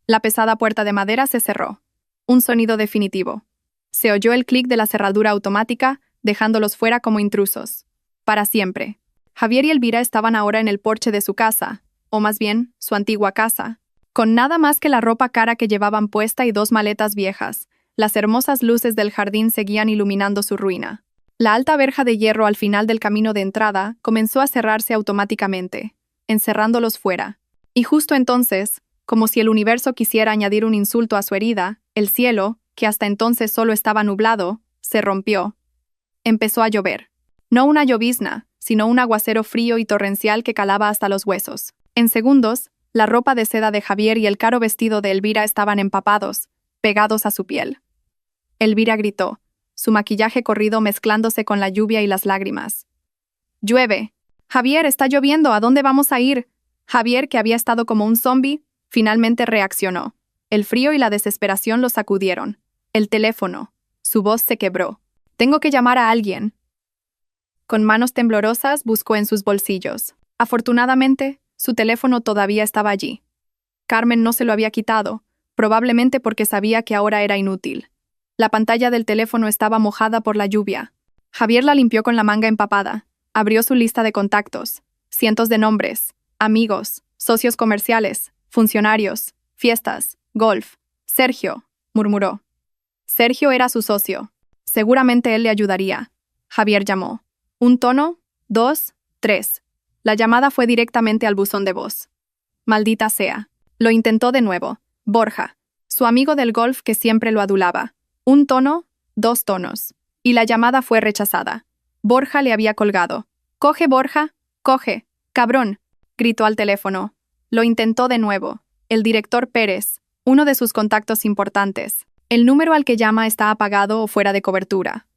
A: La pesada puerta de madera se cerró. Un sonido definitivo. Se oyó el clic de la cerradura automática, dejándolos fuera como intrusos. Para siempre. Javier y Elvira estaban ahora en el porche de su casa, o más bien, su antigua casa, con nada más que la ropa cara que llevaban puesta y dos maletas viejas. Las hermosas luces del jardín seguían iluminando su ruina. La alta verja de hierro al final del camino de entrada comenzó a cerrarse automáticamente, encerrándolos fuera. Y justo entonces, como si el universo quisiera añadir un insulto a su herida, el cielo, que hasta entonces solo estaba nublado, se rompió. Empezó a llover. No una llovizna, sino un aguacero frío y torrencial que calaba hasta los huesos. En segundos, la ropa de seda de Javier y el caro vestido de Elvira estaban empapados, pegados a su piel. Elvira gritó, su maquillaje corrido mezclándose con la lluvia y las lágrimas. «¡Llueve! Javier, está lloviendo, ¿a dónde vamos a ir?» Javier, que había estado como un zombi, finalmente reaccionó. El frío y la desesperación lo sacudieron. El teléfono. Su voz se quebró. «Tengo que llamar a alguien». Con manos temblorosas buscó en sus bolsillos. Afortunadamente, su teléfono todavía estaba allí. Carmen no se lo había quitado, probablemente porque sabía que ahora era inútil. La pantalla del teléfono estaba mojada por la lluvia. Javier la limpió con la manga empapada. Abrió su lista de contactos. Cientos de nombres. Amigos, socios comerciales, funcionarios, fiestas, golf. «Sergio», murmuró. Sergio era su socio. Seguramente él le ayudaría. Javier llamó. 1 tono, 2, 3. La llamada fue directamente al buzón de voz. Maldita sea. Lo intentó de nuevo. Borja, su amigo del golf que siempre lo adulaba. 1 tono, 2 tonos. Y la llamada fue rechazada. Borja le había colgado. «Coge, Borja, coge, cabrón», gritó al teléfono. Lo intentó de nuevo. El director Pérez, uno de sus contactos importantes. El número al que llama está apagado o fuera de cobertura.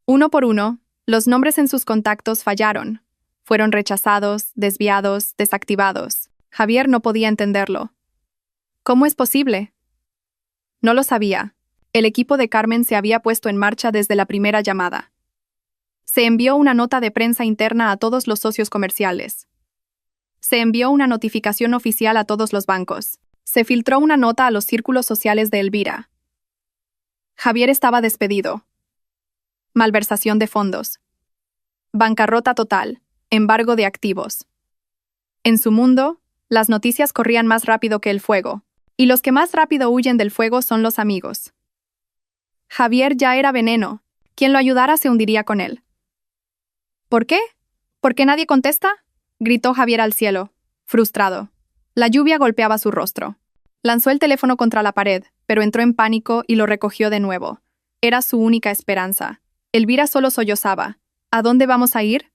A: Uno por uno, los nombres en sus contactos fallaron. Fueron rechazados, desviados, desactivados. Javier no podía entenderlo. ¿Cómo es posible? No lo sabía. El equipo de Carmen se había puesto en marcha desde la primera llamada. Se envió una nota de prensa interna a todos los socios comerciales. Se envió una notificación oficial a todos los bancos. Se filtró una nota a los círculos sociales de Elvira. Javier estaba despedido. Malversación de fondos. Bancarrota total. Embargo de activos. En su mundo, las noticias corrían más rápido que el fuego, y los que más rápido huyen del fuego son los amigos. Javier ya era veneno. Quien lo ayudara se hundiría con él. ¿Por qué? ¿Por qué nadie contesta?, gritó Javier al cielo, frustrado. La lluvia golpeaba su rostro. Lanzó el teléfono contra la pared, pero entró en pánico y lo recogió de nuevo. Era su única esperanza. Elvira solo sollozaba. ¿A dónde vamos a ir?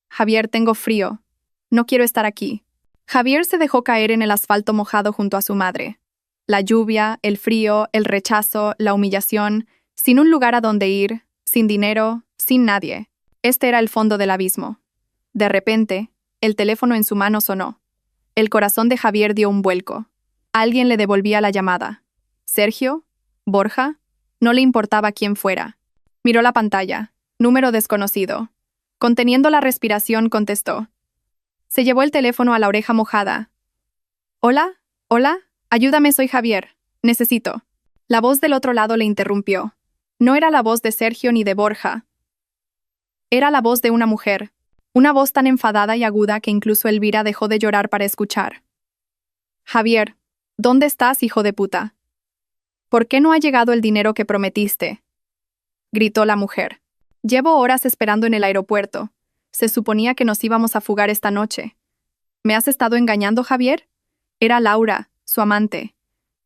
A: Javier, tengo frío. No quiero estar aquí. Javier se dejó caer en el asfalto mojado junto a su madre. La lluvia, el frío, el rechazo, la humillación, sin un lugar a donde ir, sin dinero, sin nadie. Este era el fondo del abismo. De repente, el teléfono en su mano sonó. El corazón de Javier dio un vuelco. Alguien le devolvía la llamada. ¿Sergio? ¿Borja? No le importaba quién fuera. Miró la pantalla. Número desconocido. Conteniendo la respiración, contestó. Se llevó el teléfono a la oreja mojada. «Hola, hola, ayúdame, soy Javier. Necesito». La voz del otro lado le interrumpió. No era la voz de Sergio ni de Borja. Era la voz de una mujer. Una voz tan enfadada y aguda que incluso Elvira dejó de llorar para escuchar. «Javier, ¿dónde estás, hijo de puta? ¿Por qué no ha llegado el dinero que prometiste?», gritó la mujer. «Llevo horas esperando en el aeropuerto. Se suponía que nos íbamos a fugar esta noche. ¿Me has estado engañando, Javier?». Era Laura, su amante,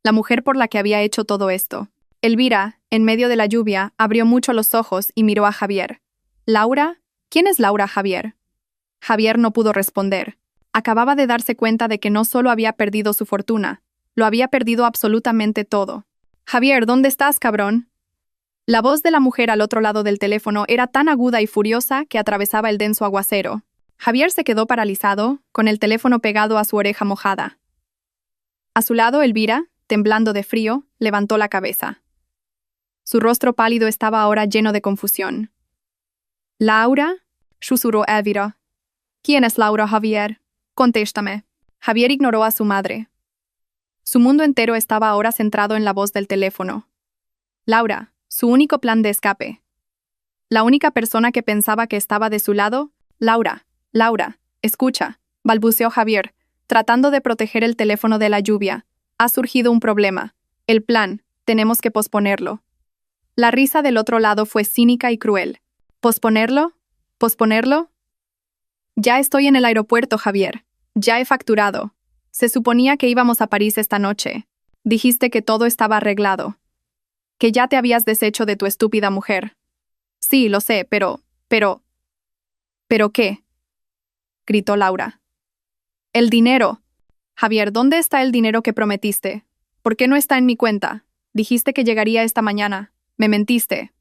A: la mujer por la que había hecho todo esto. Elvira, en medio de la lluvia, abrió mucho los ojos y miró a Javier. «¿Laura? ¿Quién es Laura, Javier?». Javier no pudo responder. Acababa de darse cuenta de que no solo había perdido su fortuna, lo había perdido absolutamente todo. «Javier, ¿dónde estás, cabrón?». La voz de la mujer al otro lado del teléfono era tan aguda y furiosa que atravesaba el denso aguacero. Javier se quedó paralizado, con el teléfono pegado a su oreja mojada. A su lado, Elvira, temblando de frío, levantó la cabeza. Su rostro pálido estaba ahora lleno de confusión. «¿Laura?», susurró Elvira. «¿Quién es Laura, Javier? Contéstame». Javier ignoró a su madre. Su mundo entero estaba ahora centrado en la voz del teléfono. Laura, su único plan de escape. La única persona que pensaba que estaba de su lado. «Laura, Laura, escucha», balbuceó Javier, tratando de proteger el teléfono de la lluvia. «Ha surgido un problema. El plan, tenemos que posponerlo». La risa del otro lado fue cínica y cruel. «¿Posponerlo? ¿Posponerlo? Ya estoy en el aeropuerto, Javier. Ya he facturado. Se suponía que íbamos a París esta noche. Dijiste que todo estaba arreglado. Que ya te habías deshecho de tu estúpida mujer». «Sí, lo sé, pero... ¿Pero qué?», gritó Laura. «El dinero. Javier, ¿dónde está el dinero que prometiste? ¿Por qué no está en mi cuenta? Dijiste que llegaría esta mañana. Me mentiste.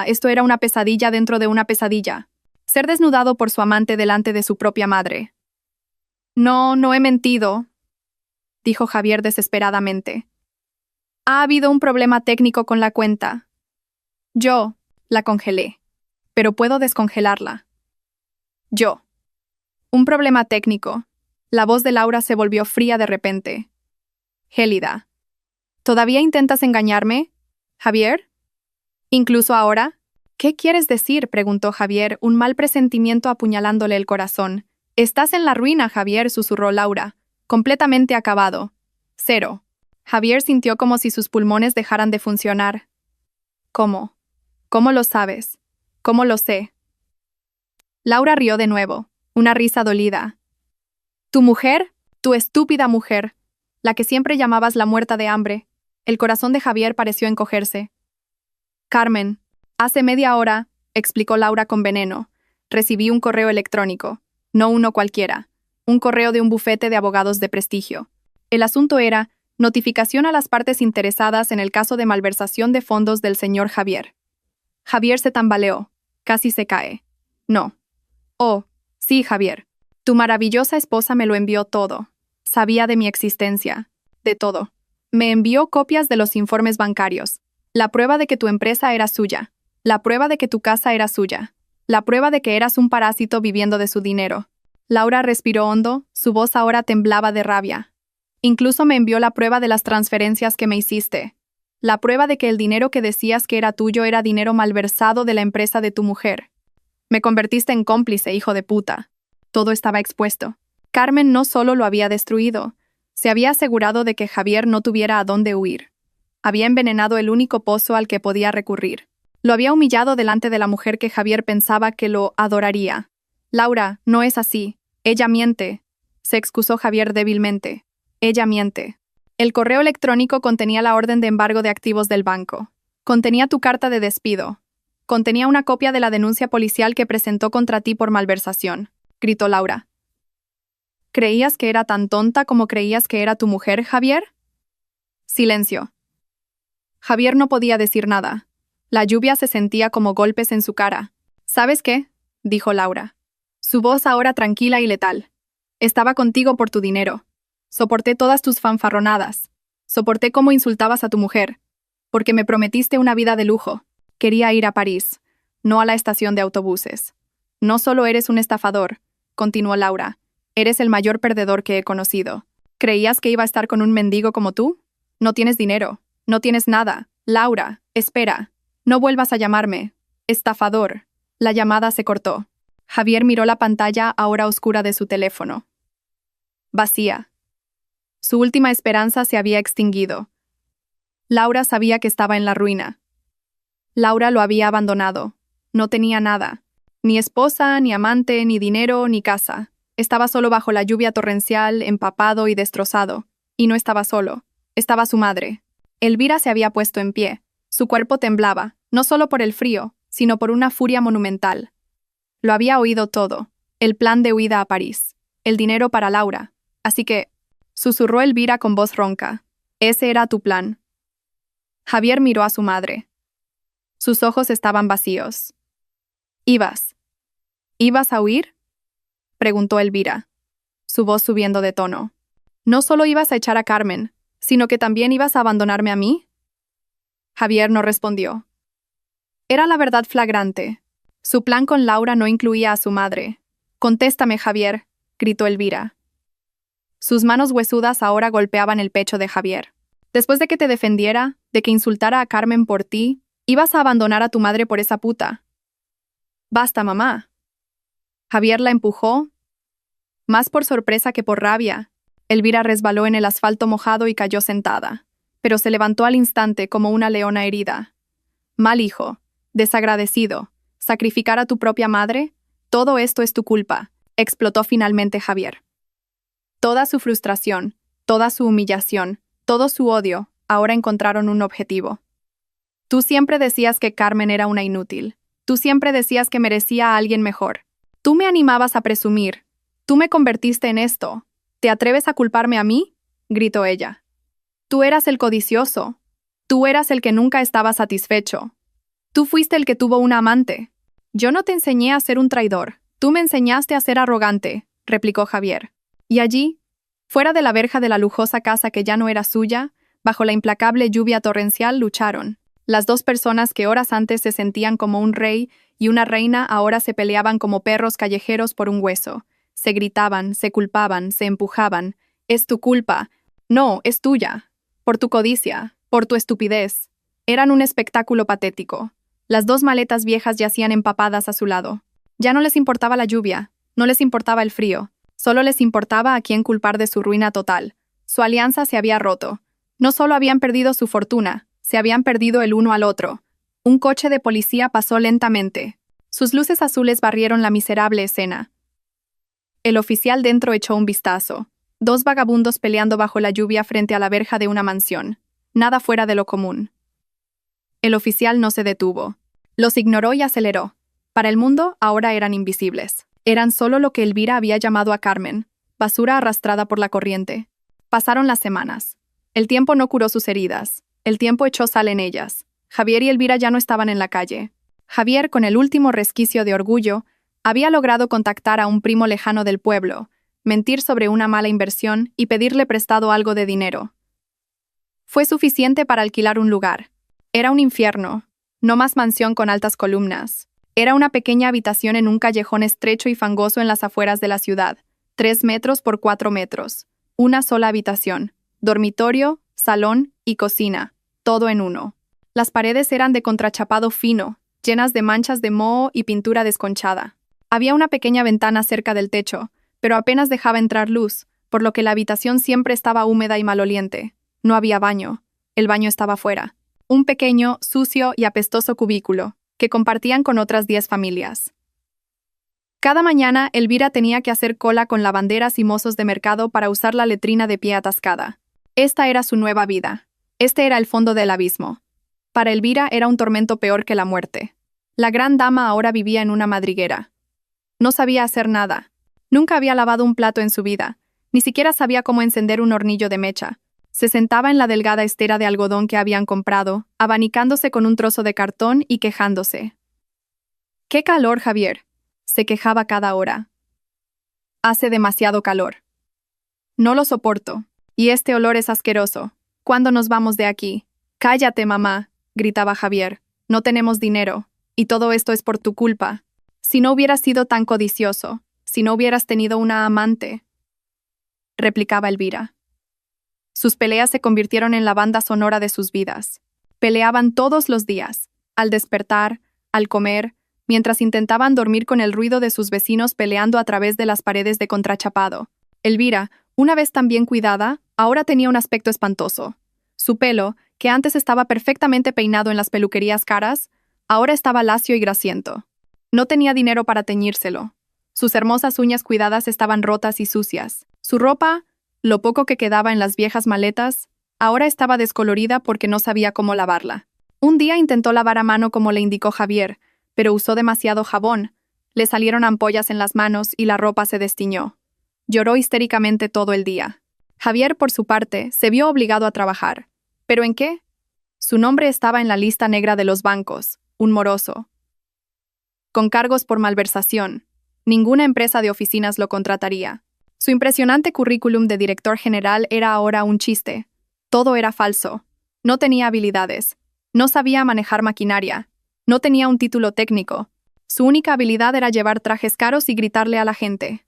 A: Esto era una pesadilla dentro de una pesadilla. Ser desnudado por su amante delante de su propia madre». «No, no he mentido», dijo Javier desesperadamente. «Ha habido un problema técnico con la cuenta. Yo la congelé, pero puedo descongelarla. Yo». «Un problema técnico». La voz de Laura se volvió fría de repente. «Gélida. ¿Todavía intentas engañarme, Javier? ¿Incluso ahora?». «¿Qué quieres decir?», preguntó Javier, un mal presentimiento apuñalándole el corazón. «Estás en la ruina, Javier», susurró Laura, completamente acabado. «Cero». Javier sintió como si sus pulmones dejaran de funcionar. «¿Cómo? ¿Cómo lo sabes? ¿Cómo lo sé?». Laura rió de nuevo, una risa dolida. «¿Tu mujer? Tu estúpida mujer, la que siempre llamabas la muerta de hambre». El corazón de Javier pareció encogerse. «Carmen, hace media hora», explicó Laura con veneno. Recibí un correo electrónico, no uno cualquiera, un correo de un bufete de abogados de prestigio. El asunto era notificación a las partes interesadas en el caso de malversación de fondos del señor Javier. Javier se tambaleó, casi se cae. No. Oh, sí, Javier. Tu maravillosa esposa me lo envió todo. Sabía de mi existencia. De todo. Me envió copias de los informes bancarios. La prueba de que tu empresa era suya. La prueba de que tu casa era suya. La prueba de que eras un parásito viviendo de su dinero. Laura respiró hondo, su voz ahora temblaba de rabia. Incluso me envió la prueba de las transferencias que me hiciste. La prueba de que el dinero que decías que era tuyo era dinero malversado de la empresa de tu mujer. Me convertiste en cómplice, hijo de puta. Todo estaba expuesto. Carmen no solo lo había destruido, se había asegurado de que Javier no tuviera a dónde huir. Había envenenado el único pozo al que podía recurrir. Lo había humillado delante de la mujer que Javier pensaba que lo adoraría. Laura, no es así. Ella miente. Se excusó Javier débilmente. Ella miente. El correo electrónico contenía la orden de embargo de activos del banco. Contenía tu carta de despido. Contenía una copia de la denuncia policial que presentó contra ti por malversación, gritó Laura. ¿Creías que era tan tonta como creías que era tu mujer, Javier? Silencio. Javier no podía decir nada. La lluvia se sentía como golpes en su cara. ¿Sabes qué?, dijo Laura. Su voz ahora tranquila y letal. Estaba contigo por tu dinero. Soporté todas tus fanfarronadas. Soporté cómo insultabas a tu mujer. Porque me prometiste una vida de lujo. Quería ir a París, no a la estación de autobuses. No solo eres un estafador, continuó Laura. Eres el mayor perdedor que he conocido. ¿Creías que iba a estar con un mendigo como tú? No tienes dinero. No tienes nada. Laura, espera. No vuelvas a llamarme. Estafador. La llamada se cortó. Javier miró la pantalla ahora oscura de su teléfono. Vacía. Su última esperanza se había extinguido. Laura sabía que estaba en la ruina. Laura lo había abandonado. No tenía nada. Ni esposa, ni amante, ni dinero, ni casa. Estaba solo bajo la lluvia torrencial, empapado y destrozado. Y no estaba solo. Estaba su madre. Elvira se había puesto en pie. Su cuerpo temblaba, no solo por el frío, sino por una furia monumental. Lo había oído todo. El plan de huida a París. El dinero para Laura. Así que, susurró Elvira con voz ronca. Ese era tu plan. Javier miró a su madre. Sus ojos estaban vacíos. ¿Ibas a huir?, preguntó Elvira, su voz subiendo de tono. ¿No solo ibas a echar a Carmen, sino que también ibas a abandonarme a mí? Javier no respondió. Era la verdad flagrante. Su plan con Laura no incluía a su madre. Contéstame, Javier, gritó Elvira. Sus manos huesudas ahora golpeaban el pecho de Javier. Después de que te defendiera, de que insultara a Carmen por ti, ibas a abandonar a tu madre por esa puta. Basta, mamá. Javier la empujó, más por sorpresa que por rabia. Elvira resbaló en el asfalto mojado y cayó sentada, pero se levantó al instante como una leona herida. Mal hijo, desagradecido, sacrificar a tu propia madre, todo esto es tu culpa, explotó finalmente Javier. Toda su frustración, toda su humillación, todo su odio, ahora encontraron un objetivo. Tú siempre decías que Carmen era una inútil. Tú siempre decías que merecía a alguien mejor. Tú me animabas a presumir. Tú me convertiste en esto. ¿Te atreves a culparme a mí?, gritó ella. Tú eras el codicioso. Tú eras el que nunca estaba satisfecho. Tú fuiste el que tuvo una amante. Yo no te enseñé a ser un traidor. Tú me enseñaste a ser arrogante, replicó Javier. Y allí, fuera de la verja de la lujosa casa que ya no era suya, bajo la implacable lluvia torrencial lucharon. Las dos personas que horas antes se sentían como un rey y una reina ahora se peleaban como perros callejeros por un hueso. Se gritaban, se culpaban, se empujaban. Es tu culpa. No, es tuya. Por tu codicia, por tu estupidez. Eran un espectáculo patético. Las dos maletas viejas yacían empapadas a su lado. Ya no les importaba la lluvia, no les importaba el frío. Solo les importaba a quién culpar de su ruina total. Su alianza se había roto. No solo habían perdido su fortuna, se habían perdido el uno al otro. Un coche de policía pasó lentamente. Sus luces azules barrieron la miserable escena. El oficial dentro echó un vistazo. Dos vagabundos peleando bajo la lluvia frente a la verja de una mansión. Nada fuera de lo común. El oficial no se detuvo. Los ignoró y aceleró. Para el mundo, ahora eran invisibles. Eran solo lo que Elvira había llamado a Carmen, basura arrastrada por la corriente. Pasaron las semanas. El tiempo no curó sus heridas. El tiempo echó sal en ellas. Javier y Elvira ya no estaban en la calle. Javier, con el último resquicio de orgullo, había logrado contactar a un primo lejano del pueblo, mentir sobre una mala inversión y pedirle prestado algo de dinero. Fue suficiente para alquilar un lugar. Era un infierno, no más mansión con altas columnas. Era una pequeña habitación en un callejón estrecho y fangoso en las afueras de la ciudad, 3 metros por 4 metros. Una sola habitación, dormitorio, salón y cocina, todo en uno. Las paredes eran de contrachapado fino, llenas de manchas de moho y pintura desconchada. Había una pequeña ventana cerca del techo, pero apenas dejaba entrar luz, por lo que la habitación siempre estaba húmeda y maloliente. No había baño. El baño estaba fuera. Un pequeño, sucio y apestoso cubículo, que compartían con otras 10 familias. Cada mañana, Elvira tenía que hacer cola con lavanderas y mozos de mercado para usar la letrina de pie atascada. Esta era su nueva vida. Este era el fondo del abismo. Para Elvira era un tormento peor que la muerte. La gran dama ahora vivía en una madriguera. No sabía hacer nada. Nunca había lavado un plato en su vida. Ni siquiera sabía cómo encender un hornillo de mecha. Se sentaba en la delgada estera de algodón que habían comprado, abanicándose con un trozo de cartón y quejándose. «¡Qué calor, Javier!», se quejaba cada hora. «Hace demasiado calor. No lo soporto. Y este olor es asqueroso. ¿Cuándo nos vamos de aquí?» «Cállate, mamá», gritaba Javier. «No tenemos dinero. Y todo esto es por tu culpa. Si no hubieras sido tan codicioso, si no hubieras tenido una amante», replicaba Elvira. Sus peleas se convirtieron en la banda sonora de sus vidas. Peleaban todos los días, al despertar, al comer, mientras intentaban dormir con el ruido de sus vecinos peleando a través de las paredes de contrachapado. Elvira, una vez tan bien cuidada, ahora tenía un aspecto espantoso. Su pelo, que antes estaba perfectamente peinado en las peluquerías caras, ahora estaba lacio y grasiento. No tenía dinero para teñírselo. Sus hermosas uñas cuidadas estaban rotas y sucias. Su ropa, lo poco que quedaba en las viejas maletas, ahora estaba descolorida porque no sabía cómo lavarla. Un día intentó lavar a mano como le indicó Javier, pero usó demasiado jabón. Le salieron ampollas en las manos y la ropa se destiñó. Lloró histéricamente todo el día. Javier, por su parte, se vio obligado a trabajar. ¿Pero en qué? Su nombre estaba en la lista negra de los bancos, un moroso. Con cargos por malversación. Ninguna empresa de oficinas lo contrataría. Su impresionante currículum de director general era ahora un chiste. Todo era falso. No tenía habilidades. No sabía manejar maquinaria. No tenía un título técnico. Su única habilidad era llevar trajes caros y gritarle a la gente.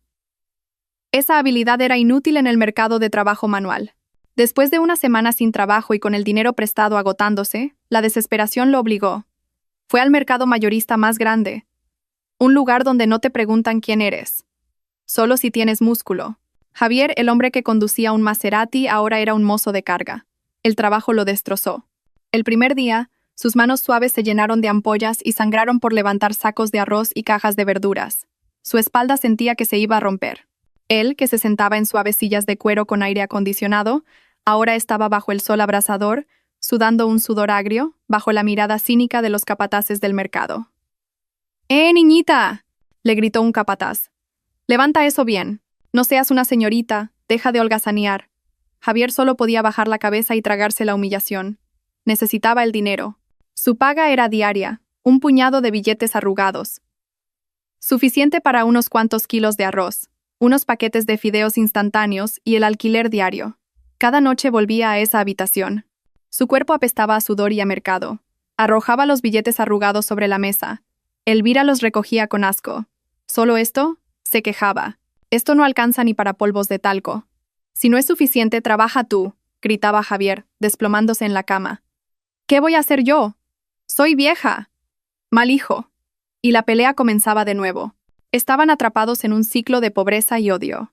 A: Esa habilidad era inútil en el mercado de trabajo manual. Después de una semana sin trabajo y con el dinero prestado agotándose, la desesperación lo obligó. Fue al mercado mayorista más grande. Un lugar donde no te preguntan quién eres. Solo si tienes músculo. Javier, el hombre que conducía un Maserati, ahora era un mozo de carga. El trabajo lo destrozó. El primer día, sus manos suaves se llenaron de ampollas y sangraron por levantar sacos de arroz y cajas de verduras. Su espalda sentía que se iba a romper. Él, que se sentaba en suaves sillas de cuero con aire acondicionado, ahora estaba bajo el sol abrasador, sudando un sudor agrio, bajo la mirada cínica de los capataces del mercado. Niñita!, le gritó un capataz. «Levanta eso bien. No seas una señorita, deja de holgazanear». Javier solo podía bajar la cabeza y tragarse la humillación. Necesitaba el dinero. Su paga era diaria, un puñado de billetes arrugados. Suficiente para unos cuantos kilos de arroz, unos paquetes de fideos instantáneos y el alquiler diario. Cada noche volvía a esa habitación. Su cuerpo apestaba a sudor y a mercado. Arrojaba los billetes arrugados sobre la mesa. Elvira los recogía con asco. ¿Solo esto?, se quejaba. «Esto no alcanza ni para polvos de talco». «Si no es suficiente, trabaja tú», gritaba Javier, desplomándose en la cama. «¿Qué voy a hacer yo? Soy vieja». «Mal hijo». Y la pelea comenzaba de nuevo. Estaban atrapados en un ciclo de pobreza y odio.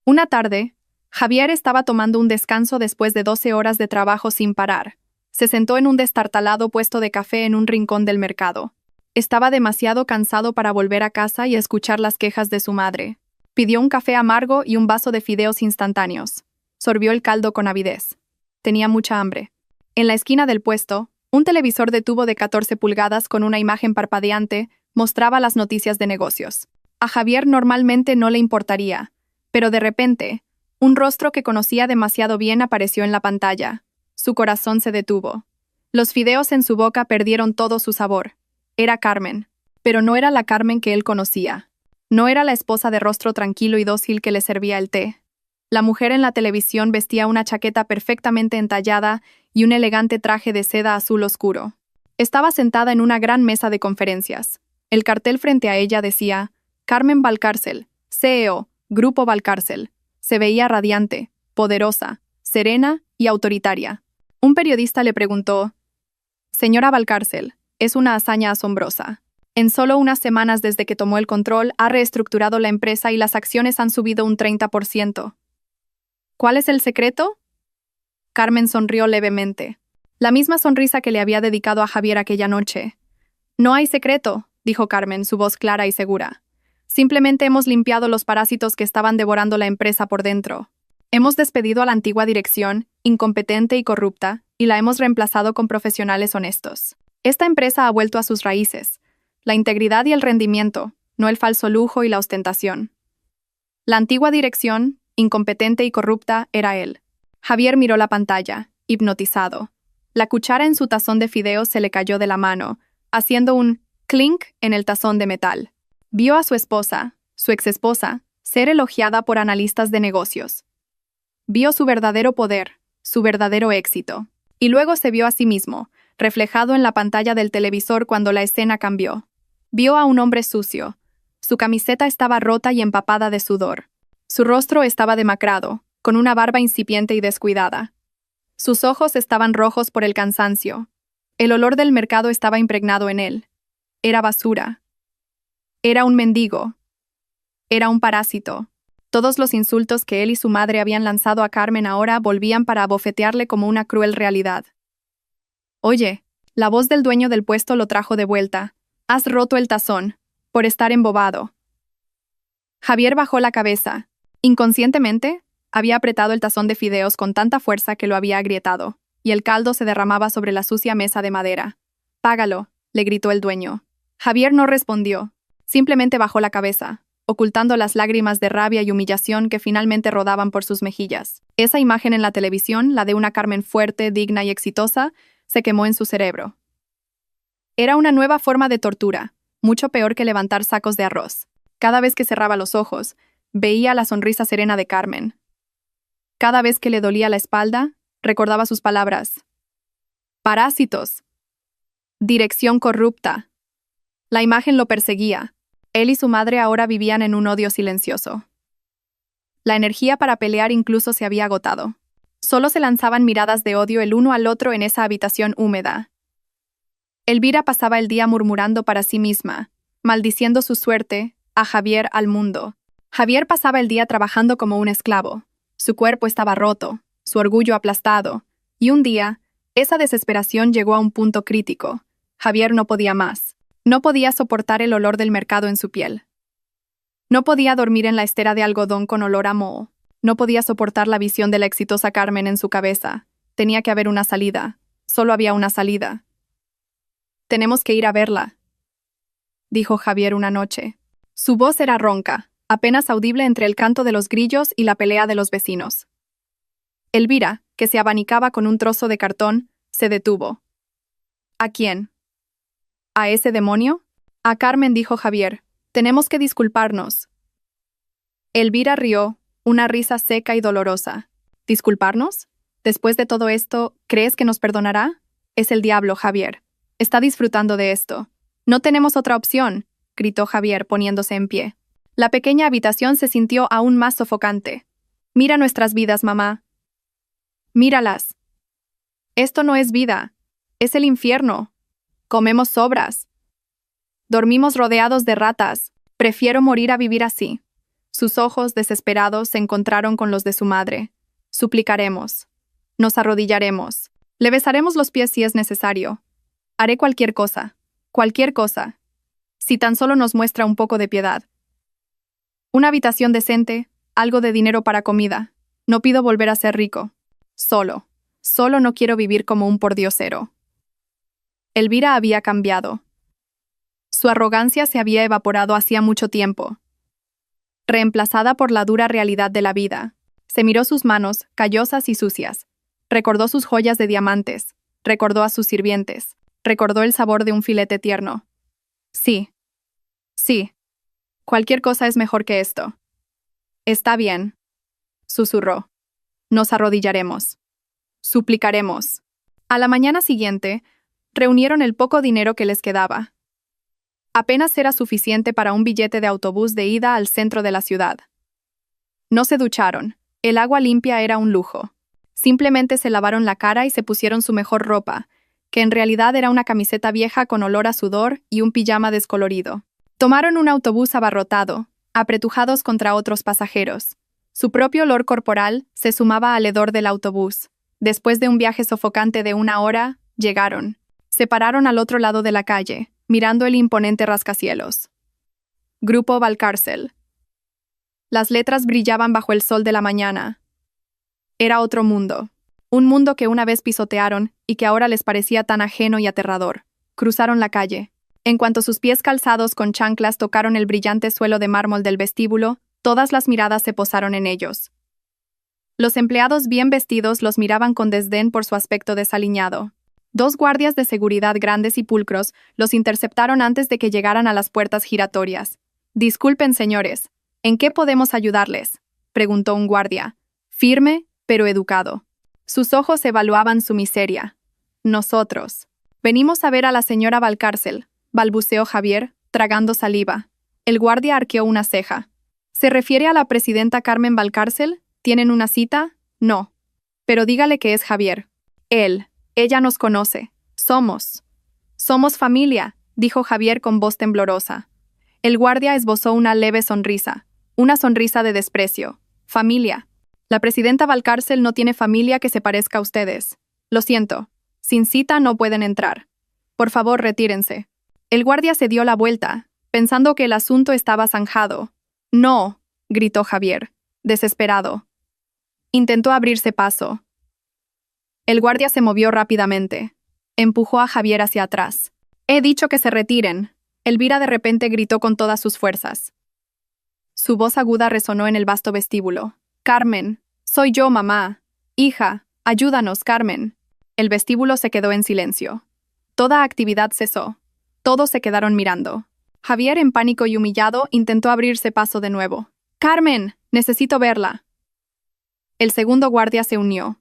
A: Una tarde, Javier estaba tomando un descanso después de 12 horas de trabajo sin parar. Se sentó en un destartalado puesto de café en un rincón del mercado. Estaba demasiado cansado para volver a casa y escuchar las quejas de su madre. Pidió un café amargo y un vaso de fideos instantáneos. Sorbió el caldo con avidez. Tenía mucha hambre. En la esquina del puesto, un televisor de tubo de 14 pulgadas con una imagen parpadeante Mostraba las noticias de negocios. A Javier normalmente no le importaría, pero de repente, un rostro que conocía demasiado bien apareció en la pantalla. Su corazón se detuvo. Los fideos en su boca perdieron todo su sabor. Era Carmen, pero no era la Carmen que él conocía. No era la esposa de rostro tranquilo y dócil que le servía el té. La mujer en la televisión vestía una chaqueta perfectamente entallada y un elegante traje de seda azul oscuro. Estaba sentada en una gran mesa de conferencias. El cartel frente a ella decía: Carmen Valcárcel, CEO, Grupo Valcárcel. Se veía radiante, poderosa, serena y autoritaria. Un periodista le preguntó: Señora Valcárcel, es una hazaña asombrosa. En solo unas semanas desde que tomó el control, ha reestructurado la empresa y las acciones han subido un 30%. ¿Cuál es el secreto? Carmen sonrió levemente. La misma sonrisa que le había dedicado a Javier aquella noche. No hay secreto, dijo Carmen, su voz clara y segura. Simplemente hemos limpiado los parásitos que estaban devorando la empresa por dentro. Hemos despedido a la antigua dirección, incompetente y corrupta, y la hemos reemplazado con profesionales honestos. Esta empresa ha vuelto a sus raíces, la integridad y el rendimiento, no el falso lujo y la ostentación. La antigua dirección, incompetente y corrupta, era él. Javier miró la pantalla, hipnotizado. La cuchara en su tazón de fideos se le cayó de la mano, haciendo un clink en el tazón de metal. Vio a su esposa, su exesposa, ser elogiada por analistas de negocios. Vio su verdadero poder, su verdadero éxito. Y luego se vio a sí mismo, reflejado en la pantalla del televisor cuando la escena cambió. Vio a un hombre sucio. Su camiseta estaba rota y empapada de sudor. Su rostro estaba demacrado, con una barba incipiente y descuidada. Sus ojos estaban rojos por el cansancio. El olor del mercado estaba impregnado en él. Era basura. Era un mendigo. Era un parásito. Todos los insultos que él y su madre habían lanzado a Carmen ahora volvían para abofetearle como una cruel realidad. Oye, la voz del dueño del puesto lo trajo de vuelta. Has roto el tazón, por estar embobado. Javier bajó la cabeza. Inconscientemente, había apretado el tazón de fideos con tanta fuerza que lo había agrietado, y el caldo se derramaba sobre la sucia mesa de madera. Págalo, le gritó el dueño. Javier no respondió, simplemente bajó la cabeza, ocultando las lágrimas de rabia y humillación que finalmente rodaban por sus mejillas. Esa imagen en la televisión, la de una Carmen fuerte, digna y exitosa, se quemó en su cerebro. Era una nueva forma de tortura, mucho peor que levantar sacos de arroz. Cada vez que cerraba los ojos, veía la sonrisa serena de Carmen. Cada vez que le dolía la espalda, recordaba sus palabras. Parásitos. Dirección corrupta. La imagen lo perseguía. Él y su madre ahora vivían en un odio silencioso. La energía para pelear incluso se había agotado. Solo se lanzaban miradas de odio el uno al otro en esa habitación húmeda. Elvira pasaba el día murmurando para sí misma, maldiciendo su suerte, a Javier al mundo. Javier pasaba el día trabajando como un esclavo. Su cuerpo estaba roto, su orgullo aplastado, y un día, esa desesperación llegó a un punto crítico. Javier no podía más. No podía soportar el olor del mercado en su piel. No podía dormir en la estera de algodón con olor a moho. No podía soportar la visión de la exitosa Carmen en su cabeza. Tenía que haber una salida. Solo había una salida. Tenemos que ir a verla, dijo Javier una noche. Su voz era ronca, apenas audible entre el canto de los grillos y la pelea de los vecinos. Elvira, que se abanicaba con un trozo de cartón, se detuvo. ¿A quién? ¿A ese demonio? A Carmen, dijo Javier. Tenemos que disculparnos. Elvira rió, una risa seca y dolorosa. ¿Disculparnos? Después de todo esto, ¿crees que nos perdonará? Es el diablo, Javier. Está disfrutando de esto. No tenemos otra opción, gritó Javier poniéndose en pie. La pequeña habitación se sintió aún más sofocante. Mira nuestras vidas, mamá. Míralas. Esto no es vida. Es el infierno. Comemos sobras. Dormimos rodeados de ratas. Prefiero morir a vivir así. Sus ojos, desesperados, se encontraron con los de su madre. Suplicaremos. Nos arrodillaremos. Le besaremos los pies si es necesario. Haré cualquier cosa. Cualquier cosa. Si tan solo nos muestra un poco de piedad. Una habitación decente, algo de dinero para comida. No pido volver a ser rico. Solo no quiero vivir como un pordiosero. Elvira había cambiado. Su arrogancia se había evaporado hacía mucho tiempo, reemplazada por la dura realidad de la vida. Se miró sus manos, callosas y sucias. Recordó sus joyas de diamantes. Recordó a sus sirvientes. Recordó el sabor de un filete tierno. Sí. Sí. Cualquier cosa es mejor que esto. Está bien, susurró. Nos arrodillaremos. Suplicaremos. A la mañana siguiente, reunieron el poco dinero que les quedaba. Apenas era suficiente para un billete de autobús de ida al centro de la ciudad. No se ducharon. El agua limpia era un lujo. Simplemente se lavaron la cara y se pusieron su mejor ropa, que en realidad era una camiseta vieja con olor a sudor y un pijama descolorido. Tomaron un autobús abarrotado, apretujados contra otros pasajeros. Su propio olor corporal se sumaba al hedor del autobús. Después de un viaje sofocante de 1 hora, llegaron. Se pararon al otro lado de la calle, mirando el imponente rascacielos. Grupo Valcárcel. Las letras brillaban bajo el sol de la mañana. Era otro mundo. Un mundo que una vez pisotearon y que ahora les parecía tan ajeno y aterrador. Cruzaron la calle. En cuanto sus pies calzados con chanclas tocaron el brillante suelo de mármol del vestíbulo, todas las miradas se posaron en ellos. Los empleados bien vestidos los miraban con desdén por su aspecto desaliñado. 2 guardias de seguridad grandes y pulcros los interceptaron antes de que llegaran a las puertas giratorias. «Disculpen, señores, ¿en qué podemos ayudarles?», preguntó un guardia, firme, pero educado. Sus ojos evaluaban su miseria. «Nosotros. Venimos a ver a la señora Valcárcel», balbuceó Javier, tragando saliva. El guardia arqueó una ceja. «¿Se refiere a la presidenta Carmen Valcárcel? ¿Tienen una cita?» «No. Pero dígale que es Javier. Ella nos conoce. Somos familia», dijo Javier con voz temblorosa. El guardia esbozó una leve sonrisa, una sonrisa de desprecio. «Familia. La presidenta Valcárcel no tiene familia que se parezca a ustedes. Lo siento. Sin cita no pueden entrar. Por favor, retírense». El guardia se dio la vuelta, pensando que el asunto estaba zanjado. «No», gritó Javier, desesperado. Intentó abrirse paso. El guardia se movió rápidamente. Empujó a Javier hacia atrás. «He dicho que se retiren», Elvira de repente gritó con todas sus fuerzas. Su voz aguda resonó en el vasto vestíbulo. «Carmen, soy yo, mamá. Hija, ayúdanos, Carmen». El vestíbulo se quedó en silencio. Toda actividad cesó. Todos se quedaron mirando. Javier, en pánico y humillado, intentó abrirse paso de nuevo. «Carmen, necesito verla». El segundo guardia se unió.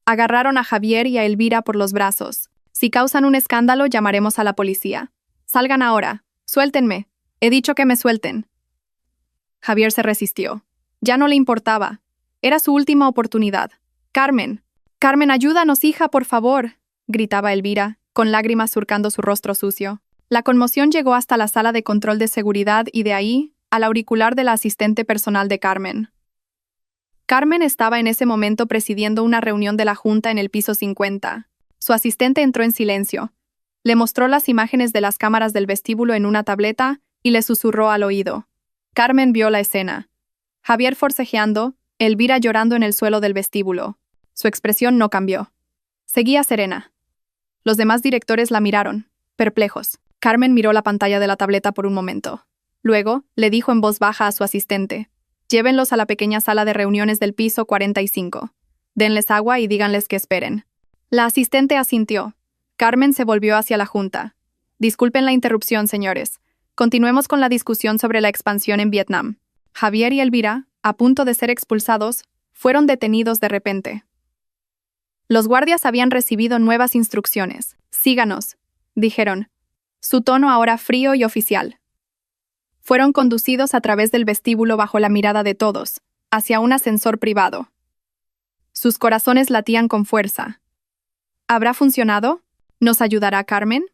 A: Agarraron a Javier y a Elvira por los brazos. «Si causan un escándalo, llamaremos a la policía. Salgan ahora. Suéltenme. He dicho que me suelten». Javier se resistió. Ya no le importaba. Era su última oportunidad. «Carmen. Carmen, ayúdanos, hija, por favor», gritaba Elvira, con lágrimas surcando su rostro sucio. La conmoción llegó hasta la sala de control de seguridad y de ahí, al auricular de la asistente personal de Carmen. Carmen estaba en ese momento presidiendo una reunión de la Junta en el piso 50. Su asistente entró en silencio. Le mostró las imágenes de las cámaras del vestíbulo en una tableta y le susurró al oído. Carmen vio la escena. Javier forcejeando, Elvira llorando en el suelo del vestíbulo. Su expresión no cambió. Seguía serena. Los demás directores la miraron, perplejos. Carmen miró la pantalla de la tableta por un momento. Luego, le dijo en voz baja a su asistente: «Llévenlos a la pequeña sala de reuniones del piso 45. Denles agua y díganles que esperen». La asistente asintió. Carmen se volvió hacia la Junta. «Disculpen la interrupción, señores. Continuemos con la discusión sobre la expansión en Vietnam». Javier y Elvira, a punto de ser expulsados, fueron detenidos de repente. Los guardias habían recibido nuevas instrucciones. «Síganos», dijeron. Su tono ahora frío y oficial. Fueron conducidos a través del vestíbulo bajo la mirada de todos, hacia un ascensor privado. Sus corazones latían con fuerza. ¿Habrá funcionado? ¿Nos ayudará Carmen?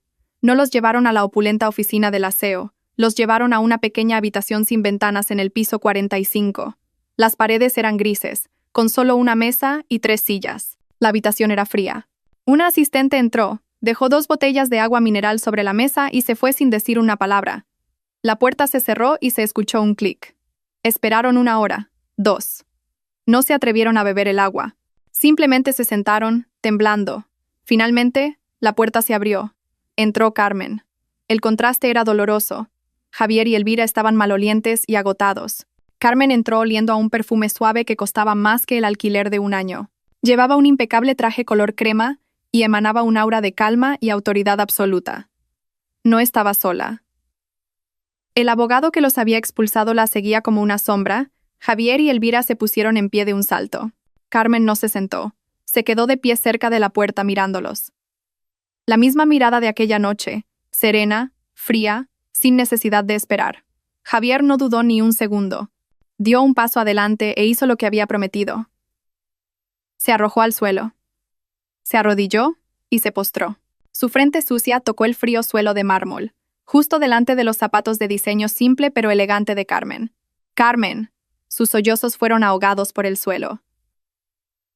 A: No los llevaron a la opulenta oficina del aseo, los llevaron a una pequeña habitación sin ventanas en el piso 45. Las paredes eran grises, con solo una mesa y 3 sillas. La habitación era fría. Una asistente entró, dejó 2 botellas de agua mineral sobre la mesa y se fue sin decir una palabra. La puerta se cerró y se escuchó un clic. Esperaron 1 hora, 2. No se atrevieron a beber el agua. Simplemente se sentaron, temblando. Finalmente, la puerta se abrió. Entró Carmen. El contraste era doloroso. Javier y Elvira estaban malolientes y agotados. Carmen entró oliendo a un perfume suave que costaba más que el alquiler de un año. Llevaba un impecable traje color crema y emanaba un aura de calma y autoridad absoluta. No estaba sola. El abogado que los había expulsado la seguía como una sombra. Javier y Elvira se pusieron en pie de un salto. Carmen no se sentó. Se quedó de pie cerca de la puerta mirándolos. La misma mirada de aquella noche, serena, fría, sin necesidad de esperar. Javier no dudó ni un segundo. Dio un paso adelante e hizo lo que había prometido. Se arrojó al suelo. Se arrodilló y se postró. Su frente sucia tocó el frío suelo de mármol, justo delante de los zapatos de diseño simple pero elegante de Carmen. ¡Carmen! Sus sollozos fueron ahogados por el suelo.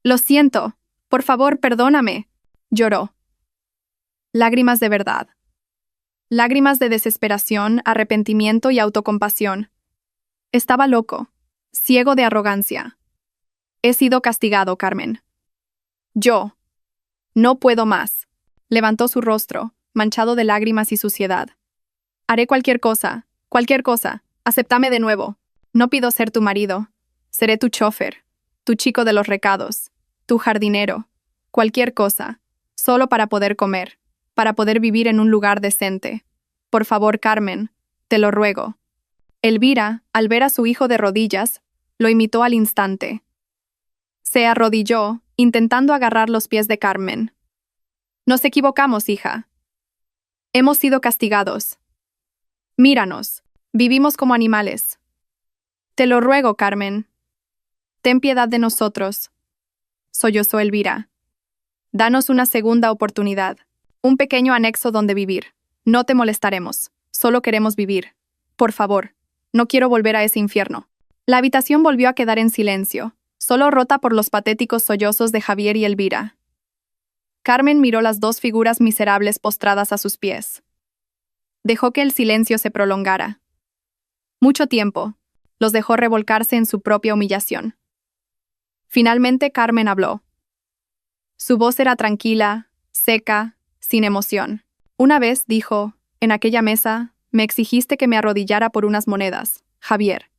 A: «Lo siento. Por favor, perdóname», lloró. Lágrimas de verdad. Lágrimas de desesperación, arrepentimiento y autocompasión. Estaba loco, ciego de arrogancia. He sido castigado, Carmen. Yo. No puedo más. Levantó su rostro, manchado de lágrimas y suciedad. Haré cualquier cosa. Acéptame de nuevo. No pido ser tu marido. Seré tu chofer, tu chico de los recados, tu jardinero. Cualquier cosa. Solo para poder comer, para poder vivir en un lugar decente. Por favor, Carmen, te lo ruego. Elvira, al ver a su hijo de rodillas, lo imitó al instante. Se arrodilló, intentando agarrar los pies de Carmen. Nos equivocamos, hija. Hemos sido castigados. Míranos, vivimos como animales. Te lo ruego, Carmen. Ten piedad de nosotros. Sollozó Elvira. Danos una segunda oportunidad, un pequeño anexo donde vivir. No te molestaremos, solo queremos vivir. Por favor, no quiero volver a ese infierno. La habitación volvió a quedar en silencio, solo rota por los patéticos sollozos de Javier y Elvira. Carmen miró las dos figuras miserables postradas a sus pies. Dejó que el silencio se prolongara. Mucho tiempo, los dejó revolcarse en su propia humillación. Finalmente Carmen habló. Su voz era tranquila, seca, sin emoción. Una vez dijo, en aquella mesa, me exigiste que me arrodillara por unas monedas, Javier.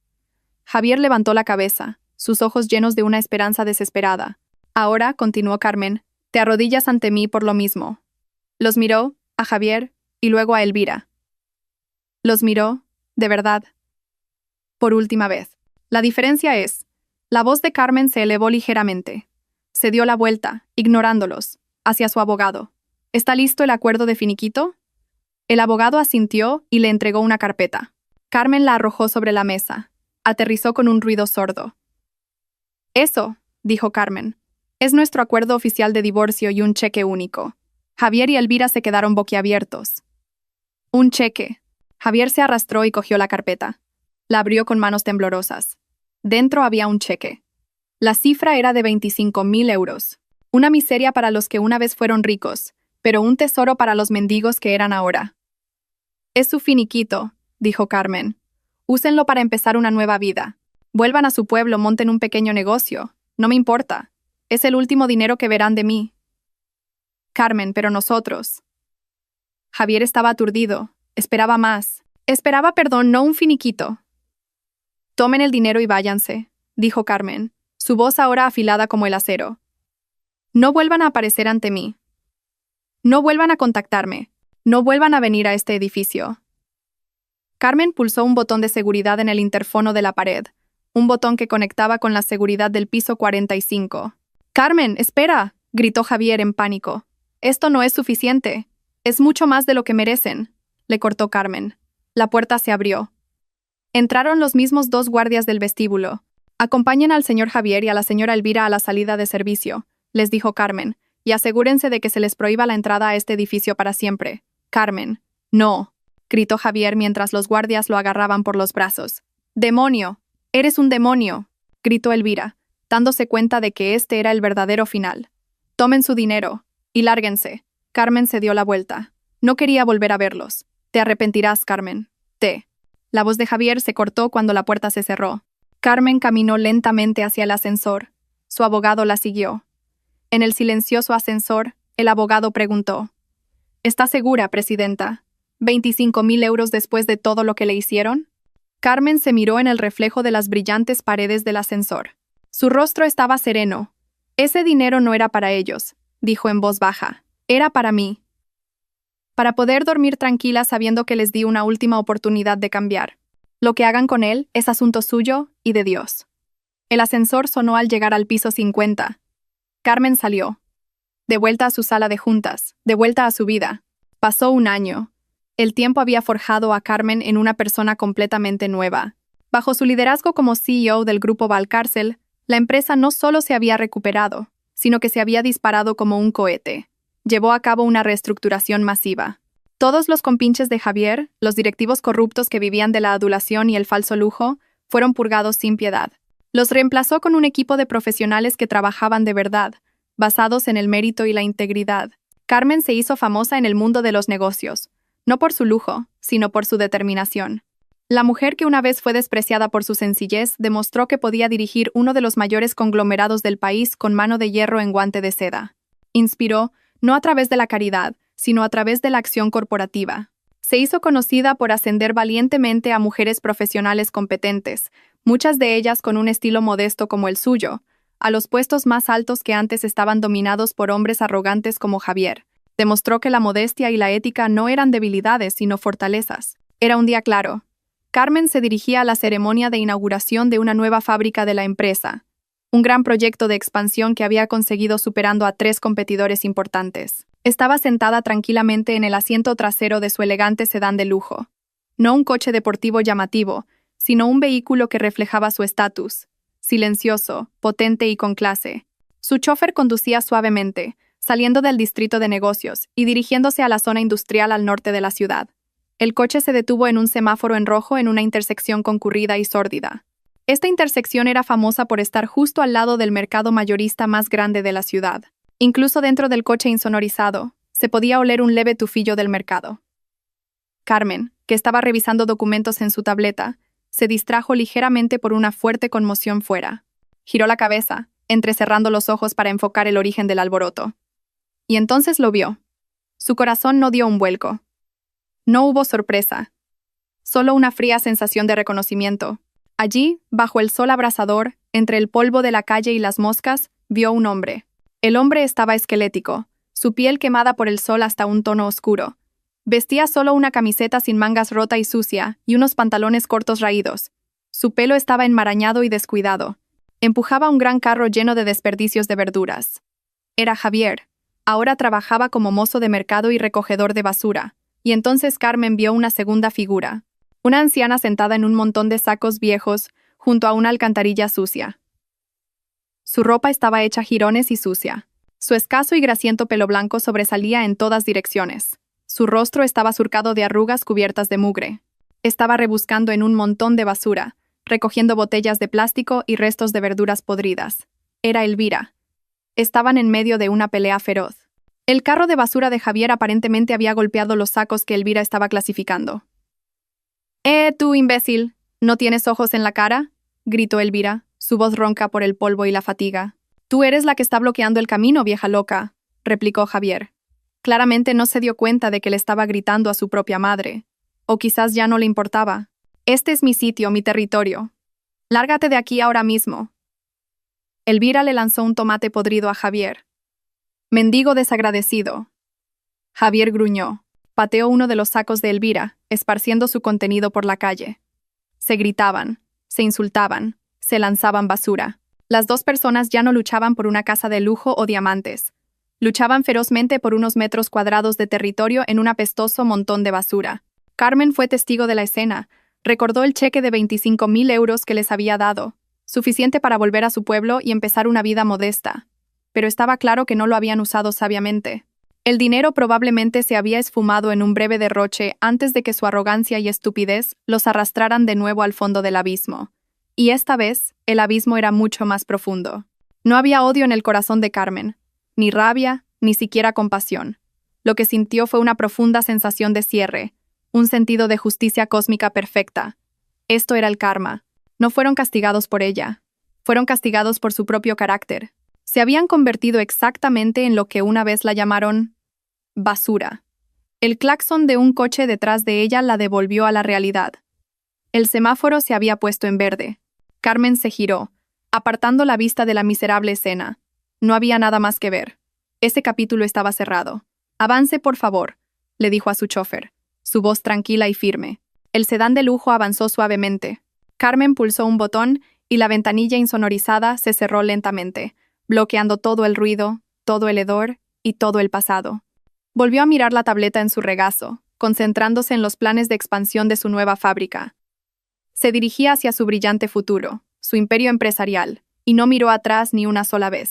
A: Javier levantó la cabeza, sus ojos llenos de una esperanza desesperada. Ahora, continuó Carmen, te arrodillas ante mí por lo mismo. Los miró, a Javier, y luego a Elvira. Los miró, de verdad. Por última vez. La diferencia es, la voz de Carmen se elevó ligeramente. Se dio la vuelta, ignorándolos, hacia su abogado. ¿Está listo el acuerdo de finiquito? El abogado asintió y le entregó una carpeta. Carmen la arrojó sobre la mesa. Aterrizó con un ruido sordo. Eso, dijo Carmen, es nuestro acuerdo oficial de divorcio y un cheque único. Javier y Elvira se quedaron boquiabiertos. Un cheque. Javier se arrastró y cogió la carpeta. La abrió con manos temblorosas. Dentro había un cheque. La cifra era de 25.000 euros. Una miseria para los que una vez fueron ricos, pero un tesoro para los mendigos que eran ahora. Es su finiquito, dijo Carmen. Úsenlo para empezar una nueva vida. Vuelvan a su pueblo, monten un pequeño negocio. No me importa. Es el último dinero que verán de mí. Carmen, pero nosotros. Javier estaba aturdido. Esperaba más. Esperaba perdón, no un finiquito. Tomen el dinero y váyanse, dijo Carmen, su voz ahora afilada como el acero. No vuelvan a aparecer ante mí. No vuelvan a contactarme. No vuelvan a venir a este edificio. Carmen pulsó un botón de seguridad en el interfono de la pared, un botón que conectaba con la seguridad del piso 45. «¡Carmen, espera!», gritó Javier en pánico. «Esto no es suficiente. Es mucho más de lo que merecen», le cortó Carmen. La puerta se abrió. Entraron los mismos dos guardias del vestíbulo. «Acompañen al señor Javier y a la señora Elvira a la salida de servicio», les dijo Carmen, «y asegúrense de que se les prohíba la entrada a este edificio para siempre». «Carmen, no», gritó Javier mientras los guardias lo agarraban por los brazos. «¡Demonio! ¡Eres un demonio!», gritó Elvira, dándose cuenta de que este era el verdadero final. «Tomen su dinero y lárguense». Carmen se dio la vuelta. No quería volver a verlos. «Te arrepentirás, Carmen. La voz de Javier se cortó cuando la puerta se cerró. Carmen caminó lentamente hacia el ascensor. Su abogado la siguió. En el silencioso ascensor, el abogado preguntó: «¿Está segura, presidenta? ¿25,000 euros después de todo lo que le hicieron? Carmen se miró en el reflejo de las brillantes paredes del ascensor. Su rostro estaba sereno. Ese dinero no era para ellos, dijo en voz baja. Era para mí. Para poder dormir tranquila sabiendo que les di una última oportunidad de cambiar. Lo que hagan con él es asunto suyo y de Dios. El ascensor sonó al llegar al piso 50. Carmen salió. De vuelta a su sala de juntas, de vuelta a su vida. Pasó un año. El tiempo había forjado a Carmen en una persona completamente nueva. Bajo su liderazgo como CEO del grupo Valcárcel, la empresa no solo se había recuperado, sino que se había disparado como un cohete. Llevó a cabo una reestructuración masiva. Todos los compinches de Javier, los directivos corruptos que vivían de la adulación y el falso lujo, fueron purgados sin piedad. Los reemplazó con un equipo de profesionales que trabajaban de verdad, basados en el mérito y la integridad. Carmen se hizo famosa en el mundo de los negocios, no por su lujo, sino por su determinación. La mujer que una vez fue despreciada por su sencillez demostró que podía dirigir uno de los mayores conglomerados del país con mano de hierro en guante de seda. Inspiró, no a través de la caridad, sino a través de la acción corporativa. Se hizo conocida por ascender valientemente a mujeres profesionales competentes, muchas de ellas con un estilo modesto como el suyo, a los puestos más altos que antes estaban dominados por hombres arrogantes como Javier. Demostró que la modestia y la ética no eran debilidades, sino fortalezas. Era un día claro. Carmen se dirigía a la ceremonia de inauguración de una nueva fábrica de la empresa, un gran proyecto de expansión que había conseguido superando a 3 competidores importantes. Estaba sentada tranquilamente en el asiento trasero de su elegante sedán de lujo. No un coche deportivo llamativo, sino un vehículo que reflejaba su estatus, silencioso, potente y con clase. Su chofer conducía suavemente, saliendo del distrito de negocios y dirigiéndose a la zona industrial al norte de la ciudad. El coche se detuvo en un semáforo en rojo en una intersección concurrida y sórdida. Esta intersección era famosa por estar justo al lado del mercado mayorista más grande de la ciudad. Incluso dentro del coche insonorizado, se podía oler un leve tufillo del mercado. Carmen, que estaba revisando documentos en su tableta, se distrajo ligeramente por una fuerte conmoción fuera. Giró la cabeza, entrecerrando los ojos para enfocar el origen del alboroto. Y entonces lo vio. Su corazón no dio un vuelco. No hubo sorpresa. Solo una fría sensación de reconocimiento. Allí, bajo el sol abrasador, entre el polvo de la calle y las moscas, vio un hombre. El hombre estaba esquelético, su piel quemada por el sol hasta un tono oscuro. Vestía solo una camiseta sin mangas rota y sucia y unos pantalones cortos raídos. Su pelo estaba enmarañado y descuidado. Empujaba un gran carro lleno de desperdicios de verduras. Era Javier. Ahora trabajaba como mozo de mercado y recogedor de basura. Y entonces Carmen vio una segunda figura. Una anciana sentada en un montón de sacos viejos junto a una alcantarilla sucia. Su ropa estaba hecha jirones y sucia. Su escaso y grasiento pelo blanco sobresalía en todas direcciones. Su rostro estaba surcado de arrugas cubiertas de mugre. Estaba rebuscando en un montón de basura, recogiendo botellas de plástico y restos de verduras podridas. Era Elvira. Estaban en medio de una pelea feroz. El carro de basura de Javier aparentemente había golpeado los sacos que Elvira estaba clasificando. Tú, imbécil, ¿no tienes ojos en la cara?, gritó Elvira, su voz ronca por el polvo y la fatiga. Tú eres la que está bloqueando el camino, vieja loca, replicó Javier. Claramente no se dio cuenta de que le estaba gritando a su propia madre. O quizás ya no le importaba. Este es mi sitio, mi territorio. Lárgate de aquí ahora mismo. Elvira le lanzó un tomate podrido a Javier. Mendigo desagradecido. Javier gruñó. Pateó uno de los sacos de Elvira, esparciendo su contenido por la calle. Se gritaban, se insultaban, se lanzaban basura. Las dos personas ya no luchaban por una casa de lujo o diamantes. Luchaban ferozmente por unos metros cuadrados de territorio en un apestoso montón de basura. Carmen fue testigo de la escena. Recordó el cheque de 25,000 euros que les había dado, suficiente para volver a su pueblo y empezar una vida modesta. Pero estaba claro que no lo habían usado sabiamente. El dinero probablemente se había esfumado en un breve derroche antes de que su arrogancia y estupidez los arrastraran de nuevo al fondo del abismo. Y esta vez, el abismo era mucho más profundo. No había odio en el corazón de Carmen, ni rabia, ni siquiera compasión. Lo que sintió fue una profunda sensación de cierre, un sentido de justicia cósmica perfecta. Esto era el karma. No fueron castigados por ella. Fueron castigados por su propio carácter. Se habían convertido exactamente en lo que una vez la llamaron basura. El claxon de un coche detrás de ella la devolvió a la realidad. El semáforo se había puesto en verde. Carmen se giró, apartando la vista de la miserable escena. No había nada más que ver. Ese capítulo estaba cerrado. «Avance, por favor», le dijo a su chofer, su voz tranquila y firme. El sedán de lujo avanzó suavemente. Carmen pulsó un botón y la ventanilla insonorizada se cerró lentamente, bloqueando todo el ruido, todo el hedor y todo el pasado. Volvió a mirar la tableta en su regazo, concentrándose en los planes de expansión de su nueva fábrica. Se dirigía hacia su brillante futuro, su imperio empresarial, y no miró atrás ni una sola vez.